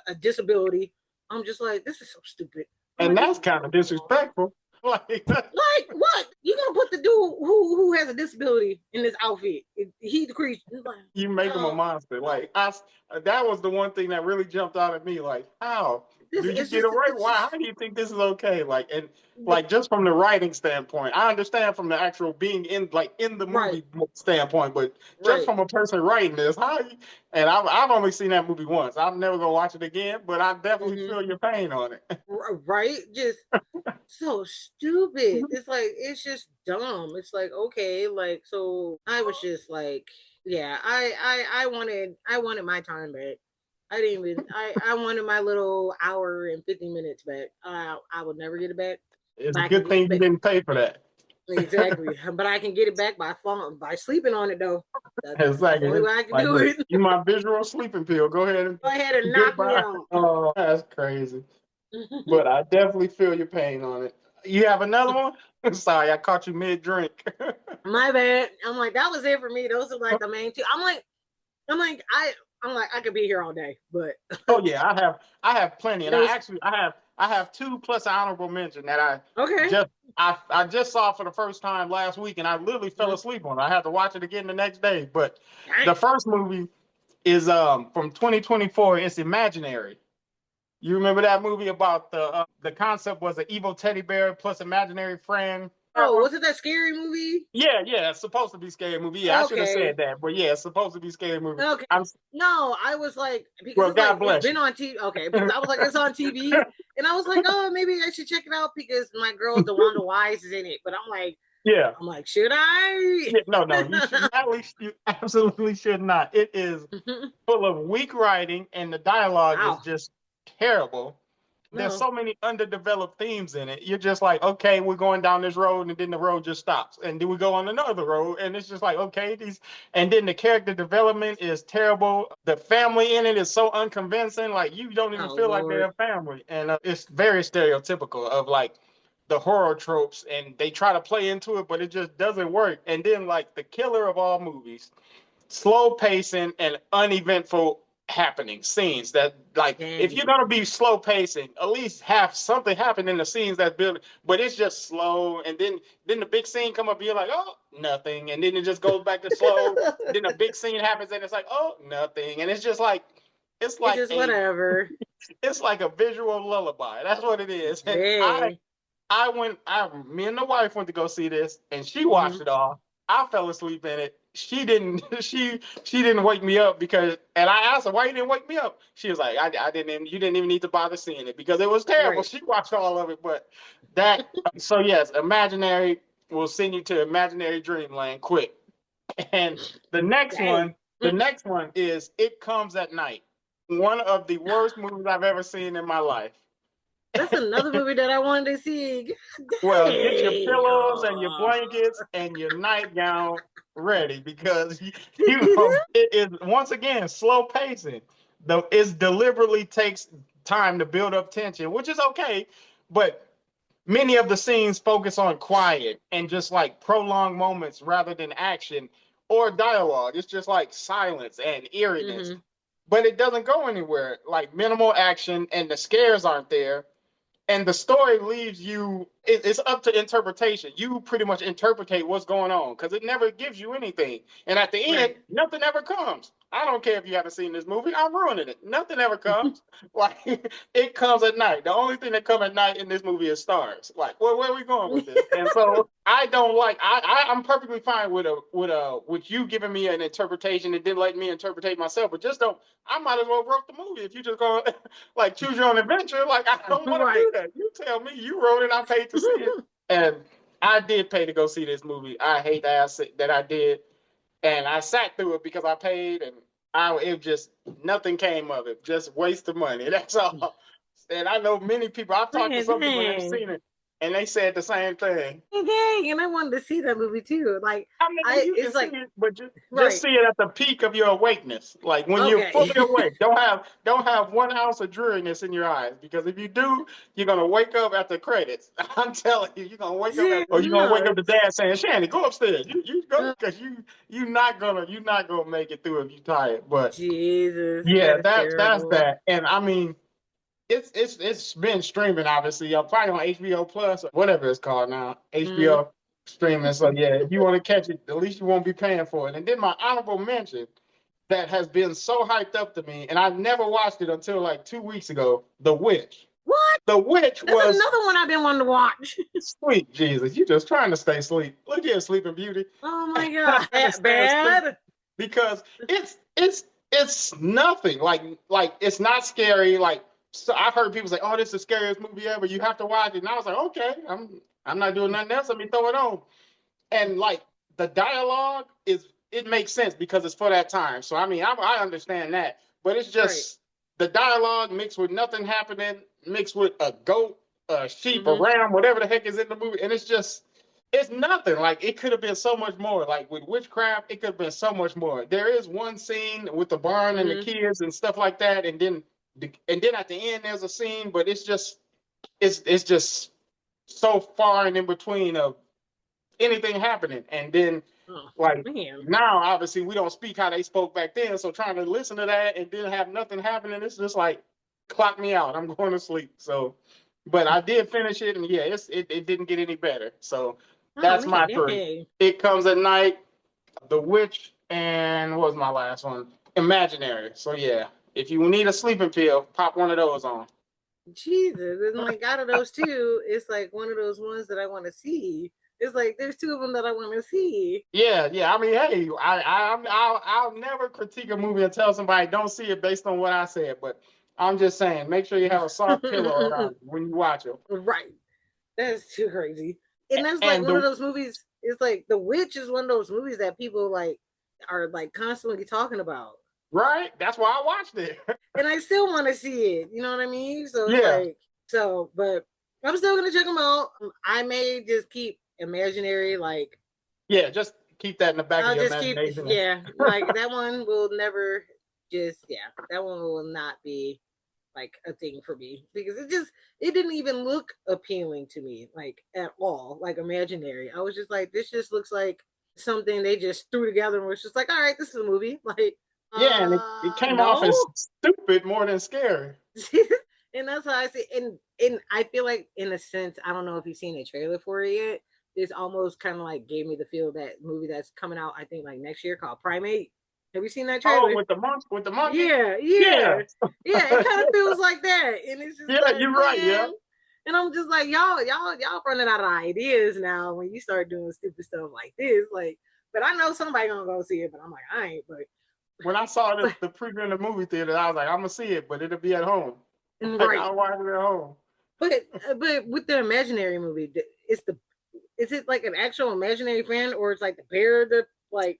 S1: a disability. I'm just like, this is so stupid. I'm
S2: And
S1: like, this
S2: that's
S1: is
S2: kind of disrespectful. Like
S1: like what? You gonna put the dude who has a disability in this outfit? He the creature. Like,
S2: you make him a monster. Like that was the one thing that really jumped out at me. Like, how
S1: this
S2: do you
S1: it's
S2: get
S1: just
S2: away?
S1: it's
S2: Why?
S1: just
S2: How do you think this is okay? Like, and like just from the writing standpoint, I understand from the actual being in the
S1: right,
S2: movie standpoint, but just
S1: right.
S2: from a person writing this, how? And I've only seen that movie once. I'm never gonna watch it again, but I definitely
S1: Mm-hmm.
S2: feel your pain on it.
S1: Right, just so stupid. It's like it's just dumb. It's like okay, like so I was just like, yeah, I wanted my time back. I didn't even I wanted my little hour and 50 minutes back. I would never get it back,
S2: It's
S1: but
S2: a
S1: I can
S2: good
S1: get it
S2: thing you
S1: back.
S2: didn't pay for that.
S1: Exactly, but I can get it back by sleeping on it though. That's the only
S2: Exactly.
S1: way I can
S2: Like,
S1: do
S2: look,
S1: it.
S2: you my visual sleeping pill. Go ahead and
S1: Go ahead and knock me
S2: goodbye.
S1: out.
S2: Oh, that's crazy. But I definitely feel your pain on it. You have another one? Sorry, I caught you mid drink.
S1: My bad. I'm like, that was it for me. Those are like the main two. I'm like, I'm like, I could be here all day, but
S2: Oh yeah, I have plenty, and
S1: those
S2: I have two plus an honorable mention that
S1: okay.
S2: just I just saw for the first time last week, and I literally fell
S1: Mhm.
S2: asleep on it. I had to watch it again the next day. But the
S1: Dang.
S2: first movie is from 2024. It's Imaginary. You remember that movie about the concept was an evil teddy bear plus imaginary friend? That
S1: Oh,
S2: one?
S1: was it that scary movie?
S2: Yeah, yeah, it's supposed to be scary movie. Yeah, I should have said
S1: Okay.
S2: that, but yeah, it's supposed to be scary movie.
S1: Okay.
S2: I'm
S1: No, I was like, because
S2: well,
S1: it's like
S2: God
S1: it's
S2: bless
S1: been
S2: you.
S1: on TV. Okay, because I was like, it's on TV, and I was like, oh, maybe I should check it out because my girl DeWanda Wise is in it. But
S2: Yeah,
S1: I'm like, should I?
S2: yeah, no, no, you should at least you absolutely should not. It is full of weak writing, and the dialogue is
S1: Wow.
S2: just terrible. There's
S1: No.
S2: so many underdeveloped themes in it. You're just like, okay, we're going down this road, and then the road just stops, and then we go on another road, and it's just like, okay, and then the character development is terrible. The family in it is so unconvincing, like you don't even
S1: Oh
S2: feel like they're
S1: Lord.
S2: a family, and it's very stereotypical of like the horror tropes, and they try to play into it, but it just doesn't work. And then like the killer of all movies, slow pacing and uneventful happening scenes that like if
S1: Dang.
S2: you're gonna be slow pacing at least have something happen in the scenes that build, but it's just slow, and then the big scene come up and you're like, oh, nothing, and then it just goes back to slow, then a big scene happens and it's like, oh, nothing, and it's just like it's
S1: It's
S2: like
S1: just
S2: a
S1: whatever.
S2: it's like a visual lullaby. That's what it is. And
S1: Dang.
S2: me and the wife went to go see this, and she watched
S1: Mm-hmm.
S2: it all. I fell asleep in it. She didn't. She didn't wake me up because, and I asked her why you didn't wake me up. She was like, I didn't even. You didn't even need to bother seeing it because it was terrible.
S1: Right.
S2: She watched all of it, but that. So yes, imaginary will send you to imaginary dreamland quick. And the next
S1: Dang.
S2: one, the next one is It Comes at Night. One of the worst movies I've ever seen in my life.
S1: That's another movie that I wanted to see. God
S2: Well, get your
S1: dang.
S2: pillows and your blankets and your nightgown ready because it is once again slow pacing. It deliberately takes time to build up tension, which is okay, but many of the scenes focus on quiet and just like prolonged moments rather than action or dialogue. It's just like silence and eeriness,
S1: Mm-hmm.
S2: but it doesn't go anywhere. Like minimal action and the scares aren't there, and the story leaves you it's up to interpretation. You pretty much interpret what's going on because it never gives you anything, and at the end
S1: Right.
S2: nothing ever comes. I don't care if you haven't seen this movie. I'm ruining it. Nothing ever comes. Like it comes at night. The only thing that come at night in this movie is stars. Like, well, where are we going with this? And so I don't like. I'm perfectly fine with you giving me an interpretation and then letting me interpret myself. But just don't. I might as well wrote the movie if you just go like choose your own adventure. Like I don't want to
S1: Right.
S2: do that. You tell me. You wrote it. I paid to see it. And I did pay to go see this movie. I hate to ask that I did, and I sat through it because I paid, and it just nothing came of it. Just waste of money. That's all. And I know many people. I've talked to
S1: Man,
S2: some people and they've
S1: dang.
S2: seen it, and they said the same thing.
S1: Dang, and I wanted to see that movie too. Like
S2: I mean, you can
S1: it's
S2: see
S1: like
S2: it, but just
S1: right.
S2: see it at the peak of your awakeness, like when you're fully
S1: Okay.
S2: awake. Don't have 1 ounce of dreariness in your eyes, because if you do, you're gonna wake up at the credits. I'm telling you, you're gonna wake up
S1: That's
S2: or you're gonna wake up to
S1: nuts.
S2: dad saying, "Shanny, go upstairs. You go, because you're not gonna make it through if you're tired." But
S1: Jesus,
S2: yeah,
S1: that is
S2: that's
S1: terrible.
S2: that. And I mean, it's been streaming, obviously. Probably on HBO Plus or whatever it's called now.
S1: Mm-hmm.
S2: HBO streaming. So yeah, if you want to catch it, at least you won't be paying for it. And then my honorable mention that has been so hyped up to me, and I never watched it until like 2 weeks ago. The Witch.
S1: What?
S2: The Witch
S1: That's
S2: was
S1: another one I've been wanting to watch.
S2: sweet Jesus. You just trying to stay asleep. Look here, Sleeping Beauty.
S1: Oh my god.
S2: Trying to
S1: That
S2: stay asleep
S1: bad?
S2: because it's nothing like it's not scary. Like, so I've heard people say, "Oh, this is the scariest movie ever. You have to watch it." And I was like, "Okay, I'm not doing nothing else. Let me throw it on." And like the dialogue it makes sense because it's for that time. So I mean, I understand that, but it's
S1: Right.
S2: just the dialogue mixed with nothing happening, mixed with a goat, a sheep, a
S1: Mm-hmm.
S2: ram, whatever the heck is in the movie, and it's nothing. Like it could have been so much more. Like with witchcraft, it could have been so much more. There is one scene with the barn and the
S1: Mm-hmm.
S2: kids and stuff like that, and then at the end there's a scene, but it's just so far and in between of anything happening. And then
S1: Oh
S2: like
S1: man.
S2: now, obviously we don't speak how they spoke back then. So trying to listen to that and then have nothing happening, it's just like clock me out. I'm going to sleep. So, but I did finish it, and yeah, it didn't get any better. So
S1: Oh
S2: that's
S1: man,
S2: my three.
S1: dang.
S2: It Comes at Night, The Witch, and what was my last one? Imaginary. So yeah, if you need a sleeping pill, pop one of those on.
S1: Jesus. And like out of those two, it's like one of those ones that I want to see. It's like there's two of them that I want to see.
S2: Yeah, yeah. I mean, hey, I'll never critique a movie and tell somebody don't see it based on what I said. But I'm just saying, make sure you have a soft pillow around you when you watch it.
S1: Right. That's too crazy. And that's like
S2: And
S1: one of
S2: the
S1: those movies. It's like The Witch is one of those movies that people like are like constantly talking about.
S2: right, that's why I watched it.
S1: And I still want to see it. You know what I mean? So it's
S2: Yeah,
S1: like but I'm still gonna check them out. I may just keep imaginary like
S2: yeah. Just keep that in the back of
S1: I'll
S2: your
S1: just keep
S2: imagination.
S1: yeah like that one will never just that one will not be like a thing for me because it didn't even look appealing to me like at all like imaginary. I was just like this just looks like something they just threw together and was just like all right this is a movie like
S2: Yeah, and it came off
S1: no.
S2: as stupid more than scary.
S1: And that's how I see and I feel like in a sense I don't know if you've seen a trailer for it yet. This almost kind of like gave me the feel that movie that's coming out I think like next year called Primate. Have you seen that
S2: Oh,
S1: trailer?
S2: with the monkey.
S1: Yeah,
S2: Yeah,
S1: yeah, yeah. It kind of feels like that, and it's just
S2: yeah.
S1: like,
S2: You're right. Yeah.
S1: man. And I'm just like, y'all running out of ideas now when you start doing stupid stuff like this. Like, but I know somebody gonna go see it, but I'm like, I ain't.
S2: When I saw
S1: But
S2: the preview in the movie theater, I was like, I'm gonna see it, but it'll be at home. Like
S1: right.
S2: I'll watch it at home.
S1: But with the imaginary movie, is it like an actual imaginary friend or it's like the bear that like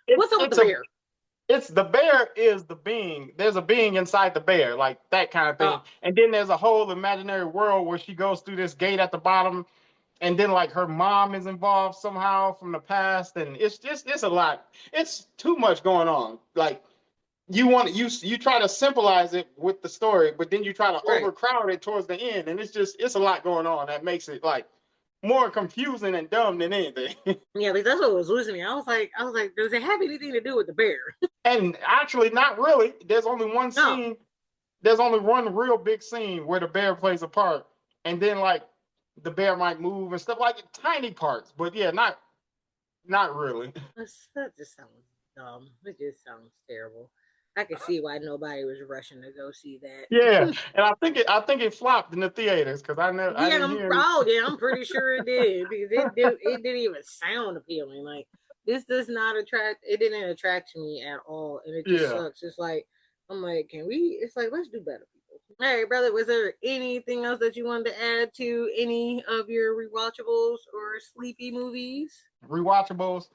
S2: It's
S1: what's up with the
S2: it's a
S1: bear?
S2: it's the bear is the being. There's a being inside the bear, like that kind of thing.
S1: Oh,
S2: And then there's a whole imaginary world where she goes through this gate at the bottom, and then like her mom is involved somehow from the past, and it's a lot. It's too much going on. Like you try to symbolize it with the story, but then you try to
S1: right.
S2: overcrowd it towards the end, and it's a lot going on that makes it like more confusing and dumb than anything.
S1: Yeah, because that's what was losing me. I was like, does it have anything to do with the bear?
S2: And actually, not really. There's only one
S1: No.
S2: scene. There's only one real big scene where the bear plays a part, and then like the bear might move and stuff like tiny parts. But yeah, not really.
S1: That just sounds It just sounds terrible. I can see why nobody was rushing to go see
S2: Yeah,
S1: that.
S2: and I think it flopped in the theaters because I
S1: Yeah,
S2: didn't hear any.
S1: oh yeah, I'm pretty sure it did because it didn't even sound appealing. Like this does not attract. It didn't attract me at all, and it just
S2: Yeah.
S1: sucks. It's like I'm like, can we? It's like let's do better, people. All right, brother. Was there anything else that you wanted to add to any of your rewatchables or sleepy movies?
S2: Rewatchables.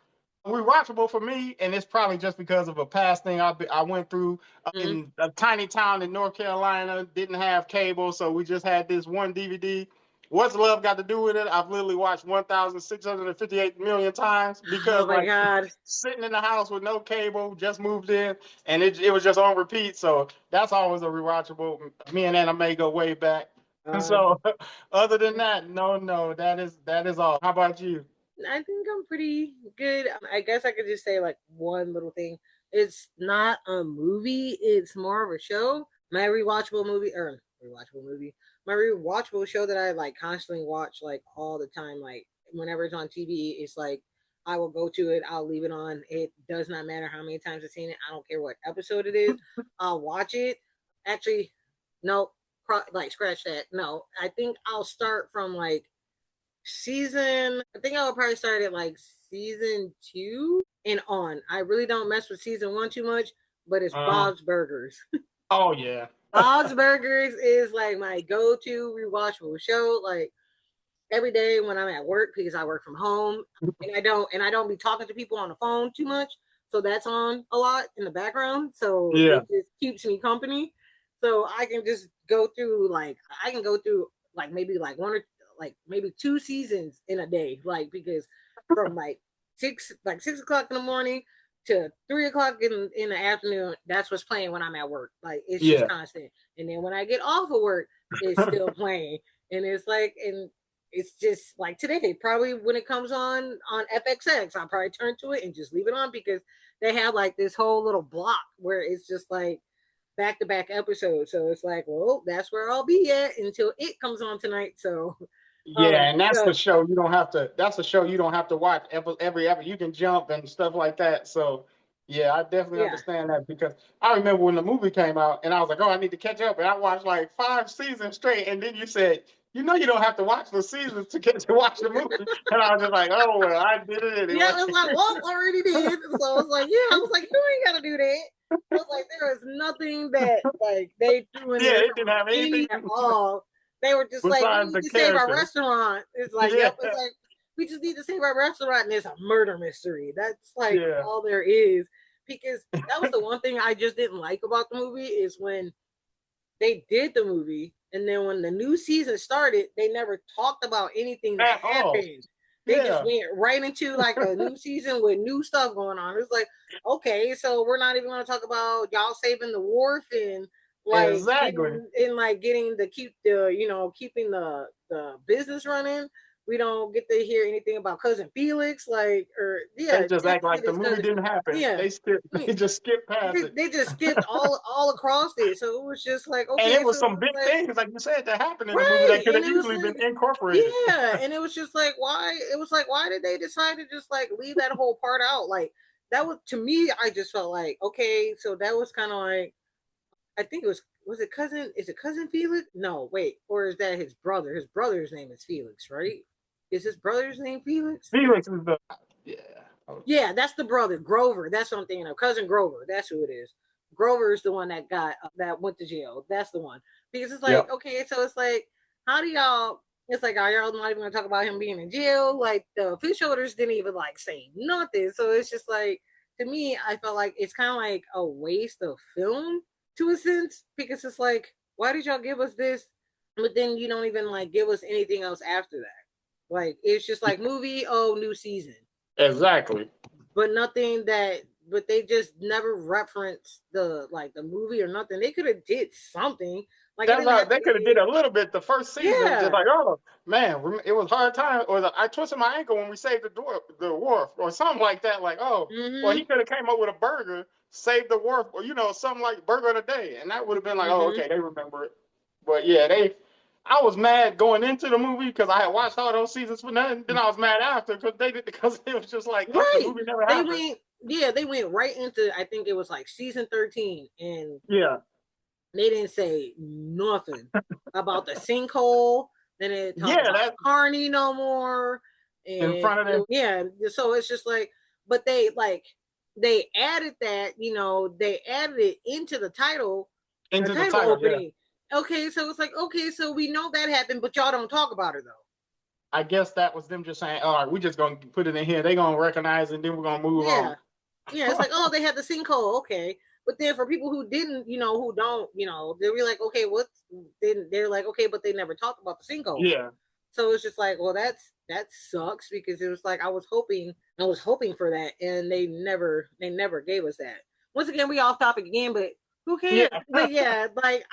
S2: Rewatchable for me, and it's probably just because of a past thing I went through
S1: Mm.
S2: in a tiny town in North Carolina. Didn't have cable, so we just had this one DVD. What's love got to do with it? I've literally watched 1,658 million times
S1: Oh
S2: because
S1: my
S2: like
S1: god.
S2: sitting in the house with no cable, just moved in, and it was just on repeat. So that's always a rewatchable. Me and Anna May go way back.
S1: Uh,
S2: So other than that, no, that is all. How about you?
S1: I think I'm pretty good. I guess I could just say like one little thing. It's not a movie, it's more of a show. My rewatchable movie or rewatchable movie. My rewatchable show that I like constantly watch like all the time, like whenever it's on TV, it's like I will go to it, I'll leave it on. It does not matter how many times I've seen it. I don't care what episode it is. I'll watch it. Actually, no, like scratch that. No, I think I'll start from like season. I think I would probably start at like season 2 and on. I really don't mess with season 1 too much, but it's
S2: Uh,
S1: Bob's Burgers.
S2: oh yeah.
S1: Bob's Burgers is like my go-to rewatchable show. Like every day when I'm at work because I work from home and I don't be talking to people on the phone too much. So that's on a lot in the background. So
S2: Yeah.
S1: it just keeps me company. So I can just go through like I can go through like maybe like one or like maybe 2 seasons in a day. Like because from like 6 o'clock in the morning to 3 o'clock in the afternoon, that's what's playing when I'm at work. Like it's just
S2: Yeah.
S1: constant. And then when I get off of work, it's still playing. And it's like and it's just like today, probably when it comes on FXX, I'll probably turn to it and just leave it on because they have like this whole little block where it's just like back to back episodes. So it's like, well, that's where I'll be at until it comes on tonight. So
S2: Yeah, and that's the
S1: so
S2: show you don't have to. That's a show you don't have to watch every ever. You can jump and stuff like that. So, yeah, I definitely
S1: yeah.
S2: understand that because I remember when the movie came out, and I was like, "Oh, I need to catch up." And I watched like 5 seasons straight, and then you said, you don't have to watch the seasons to get to watch the movie," and I was just like, "Oh well, I did it
S1: Yeah,
S2: anyway."
S1: it was like, well, already did. So I was like, yeah, I was like, you ain't gotta do that. I was like, there is nothing that like they threw in
S2: Yeah,
S1: there
S2: it
S1: from
S2: didn't have
S1: any
S2: anything
S1: at all. They were just like, we
S2: besides
S1: need
S2: the
S1: to save our
S2: characters.
S1: restaurant. It's like,
S2: Yeah,
S1: yep, it's like we just need to save our restaurant and it's a murder mystery. That's like
S2: yeah,
S1: all there is. Because that was the one thing I just didn't like about the movie is when they did the movie, and then when the new season started, they never talked about anything that
S2: at all.
S1: happened. They just
S2: Yeah,
S1: went right into like a new season with new stuff going on. It's like, okay, so we're not even going to talk about y'all saving the wharf and
S2: exactly.
S1: getting the keep the keeping the business running. We don't get to hear anything about cousin Felix, like or
S2: They
S1: yeah,
S2: just
S1: just
S2: act like the
S1: his
S2: movie
S1: cousin.
S2: didn't happen.
S1: Yeah,
S2: They skip.
S1: yeah,
S2: They just skip past it.
S1: they just skipped all across it. So it was just like,
S2: And it
S1: okay,
S2: was
S1: so it
S2: some
S1: was
S2: big
S1: like,
S2: things, like you said, that happened in the movie that
S1: right.
S2: could
S1: And
S2: have
S1: it was
S2: easily been
S1: like,
S2: incorporated.
S1: yeah. And it was just like, why? It was like, why did they decide to just like leave that whole part out? Like, that was, to me, I just felt like, okay, so that was kind of like, I think was it cousin? Is it cousin Felix? No, wait. Or is that his brother? His brother's name is Felix, right? Is his brother's name Felix?
S2: Felix is the yeah.
S1: Yeah, that's the brother, Grover. That's what I'm thinking of. Cousin Grover. That's who it is. Grover is the one that got that went to jail. That's the one. Because it's like,
S2: Yep.
S1: okay, so it's like, how do y'all? It's like, are y'all not even gonna talk about him being in jail? Like the official orders didn't even like say nothing. So it's just like, to me, I felt like it's kind of like a waste of film to a sense because it's like, why did y'all give us this? But then you don't even like give us anything else after that. Like it's just like movie, oh, new season,
S2: Exactly.
S1: but nothing that but they just never referenced the like the movie or nothing. They could have did something. Like it
S2: That's
S1: didn't
S2: how
S1: have to
S2: they could have did
S1: be
S2: a little bit the first season, just
S1: yeah.
S2: like, oh man, it was hard time, or I twisted my ankle when we saved the wharf, or something like that. Like, oh, well, he
S1: Mm-hmm.
S2: could have came up with a burger, saved the wharf, or something like burger of the day, and that would have been like, oh,
S1: Mm-hmm.
S2: okay, they remember it. But yeah, I was mad going into the movie because I had watched all those seasons for nothing. Then I was mad after because they did because it was just like, oh, the
S1: Right.
S2: movie never
S1: They
S2: happened.
S1: went yeah, they went right into, I think it was like season 13, and
S2: Yeah.
S1: they didn't say nothing about the sinkhole. They didn't talk
S2: Yeah,
S1: about
S2: that
S1: Carney no more.
S2: in
S1: And
S2: front of them
S1: yeah, so it's just like, but they added that, they added it into the title, a
S2: into the
S1: title
S2: title. Yeah.
S1: opening. Okay, so it's like, okay, so we know that happened, but y'all don't talk about it though.
S2: I guess that was them just saying, all right, we're just gonna put it in here. They're gonna recognize it, and then we're gonna move on.
S1: Yeah. Yeah, it's like, oh, they had the sinkhole, okay. But then for people who didn't, who don't, they were like, okay, what's then they're like, okay, but they never talked about the sinkhole.
S2: Yeah.
S1: So it's just like, well, that sucks, because it was like I was hoping for that, and they never gave us that. Once again, we off topic again, but who cares?
S2: Yeah.
S1: But yeah, like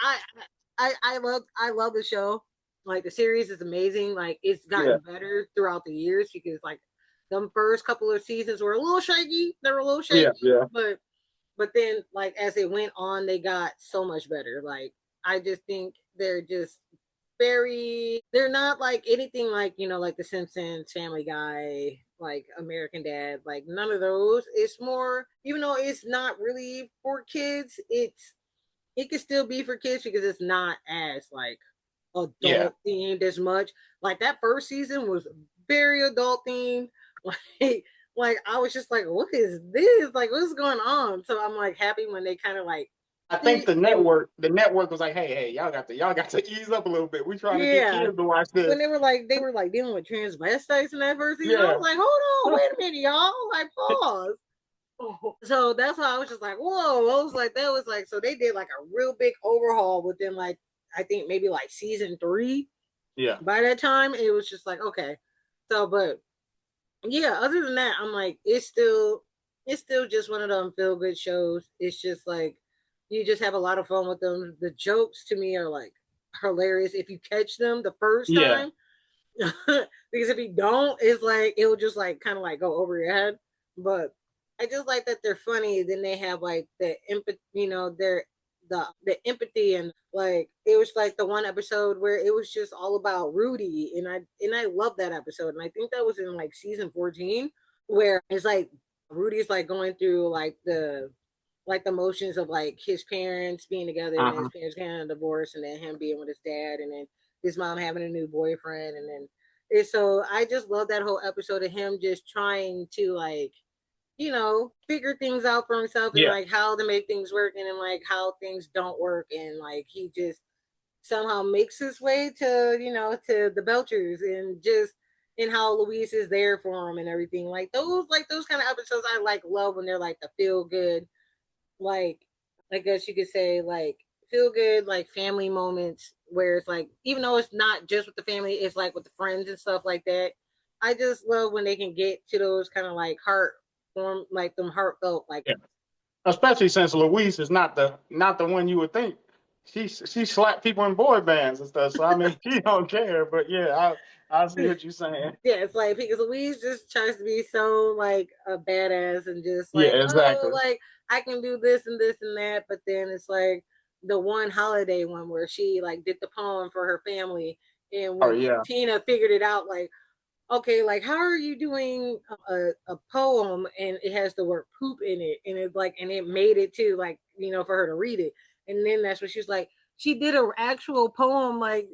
S1: I love the show. Like the series is amazing. Like it's
S2: Yeah.
S1: gotten better throughout the years, because like them first couple of seasons were a little shaky. They were a little
S2: Yeah.
S1: shaky,
S2: Yeah.
S1: but then like as it went on, they got so much better. Like I just think they're just they're not like anything like, like The Simpsons, Family Guy, like American Dad, like none of those. It's more, even though it's not really for kids, it can still be for kids, because it's not as like
S2: Yeah.
S1: adult themed as much. Like that first season was very adult themed. Like like I was just like, what is this? Like what's going on? So I'm like happy when they kind of like
S2: I think
S1: they
S2: the network was like, hey, y'all got to ease up a little bit. We're trying to get
S1: yeah.
S2: kids to watch
S1: When
S2: this.
S1: they were like dealing with transvestites in that first season, I
S2: Yeah.
S1: was like, hold on, wait a minute, y'all. Like pause. So that's why I was just like, whoa. I was like, that was like, so they did like a real big overhaul within like, I think maybe like season 3.
S2: Yeah.
S1: By that time, it was just like, okay. So, but yeah, other than that, I'm like, it's still just one of them feel good shows. It's just like you just have a lot of fun with them. The jokes to me are like hilarious if you catch them the first
S2: Yeah.
S1: time. Because if you don't, it's like it'll just like kind of like go over your head. But I just like that they're funny. Then they have like the empathy, they're the empathy, and like it was like the one episode where it was just all about Rudy, and I love that episode, and I think that was in like season 14, where it's like Rudy's like going through like the motions of like his parents being together, and his
S2: Uh-huh.
S1: parents getting a divorce, and then him being with his dad, and then his mom having a new boyfriend, and then so I just love that whole episode of him just trying to like figure things out for himself, and
S2: Yeah.
S1: like how to make things work, and then like how things don't work, and like he just somehow makes his way to the Belchers, and how Louise is there for him and everything. Like those kind of episodes I like love when they're like the feel good, like I guess you could say like feel good like family moments, where it's like even though it's not just with the family, it's like with the friends and stuff like that. I just love when they can get to those kind of like heart form, like them heartfelt, like
S2: Yeah. Especially since Louise is not the one you would think. She slapped people in boy bands and stuff. So I mean, she don't care. But yeah, I see what you're saying.
S1: yeah, it's like because Louise just tries to be so like a badass and just like,
S2: Yeah.
S1: oh,
S2: Exactly.
S1: like I can do this and this and that, but then it's like the one holiday one where she like did the poem for her family, and
S2: Oh
S1: when
S2: yeah.
S1: Tina figured it out, like, okay, like how are you doing a poem and it has the word poop in it, and it's like, and it made it too, like, for her to read it, and then that's what she was like, she did an actual poem, like,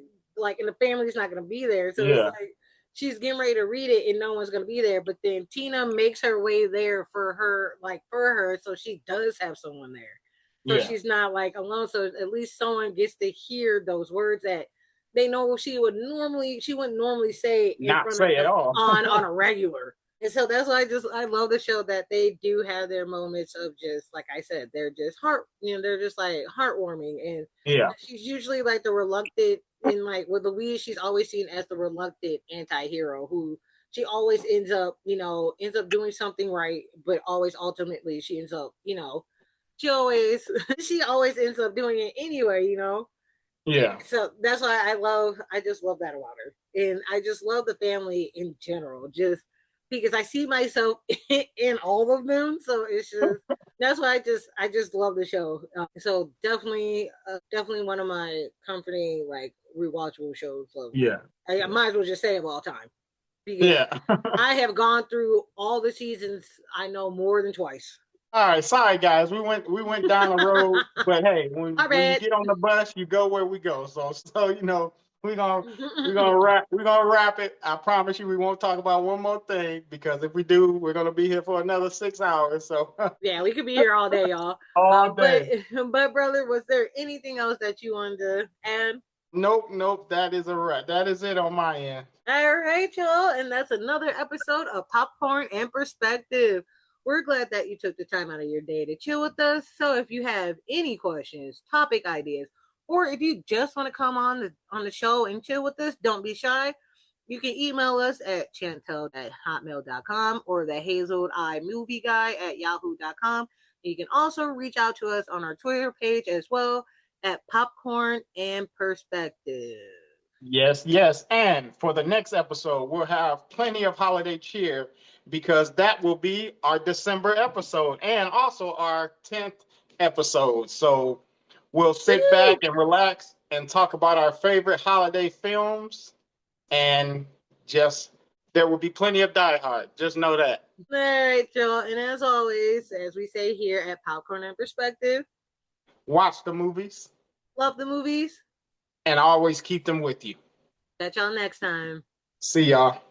S1: and the family's not gonna be there, so it's
S2: Yeah.
S1: like she's getting ready to read it and no one's gonna be there, but then Tina makes her way there for her, so she does have someone there, so
S2: Yeah.
S1: she's not like alone, so at least someone gets to hear those words that they know she wouldn't normally say in
S2: Not
S1: front of
S2: say at
S1: them
S2: all.
S1: on a regular. And so that's why I love the show, that they do have their moments of just like I said, they're just they're just like heartwarming, and
S2: Yeah.
S1: she's usually like the reluctant, in like with Louise, she's always seen as the reluctant anti-hero who she always ends up doing something right, but always ultimately she ends up, she always she always ends up doing it anyway.
S2: Yeah.
S1: So that's why I just love that about her, and I just love the family in general, just because I see myself in all of them, so it's just that's why I just love the show. So definitely one of my comforting like rewatchable shows of
S2: Yeah.
S1: I
S2: Yeah.
S1: might as well just say of all time. because
S2: Yeah.
S1: I have gone through all the seasons. I know more than twice.
S2: All right, sorry guys, we went down the road, but hey,
S1: All
S2: when you
S1: right.
S2: get on the bus, you go where we go. So we're gonna we're gonna wrap it. I promise you, we won't talk about one more thing because if we do, we're gonna be here for another 6 hours. So
S1: Yeah, we could be here all day, y'all.
S2: all
S1: But
S2: day.
S1: but brother, was there anything else that you wanted to add?
S2: Nope. That is a wrap. That is it on my end.
S1: All right, y'all, and that's another episode of Popcorn and Perspective. We're glad that you took the time out of your day to chill with us. So if you have any questions, topic ideas, or if you just want to come on the show and chill with us, don't be shy. You can email us at chantel@hotmail.com or the Hazeled Eye Movie Guy at yahoo.com. You can also reach out to us on our Twitter page as well at Popcorn and Perspective.
S2: Yes. And for the next episode, we'll have plenty of holiday cheer because that will be our December episode and also our 10th episode. So we'll sit back
S1: Woo!
S2: and relax and talk about our favorite holiday films and just there will be plenty of Die Hard. Just know that.
S1: All right, y'all. And as always, as we say here at Popcorn and Perspective,
S2: Watch the movies
S1: love the movies.
S2: and always keep them with you.
S1: Catch y'all next time.
S2: See y'all.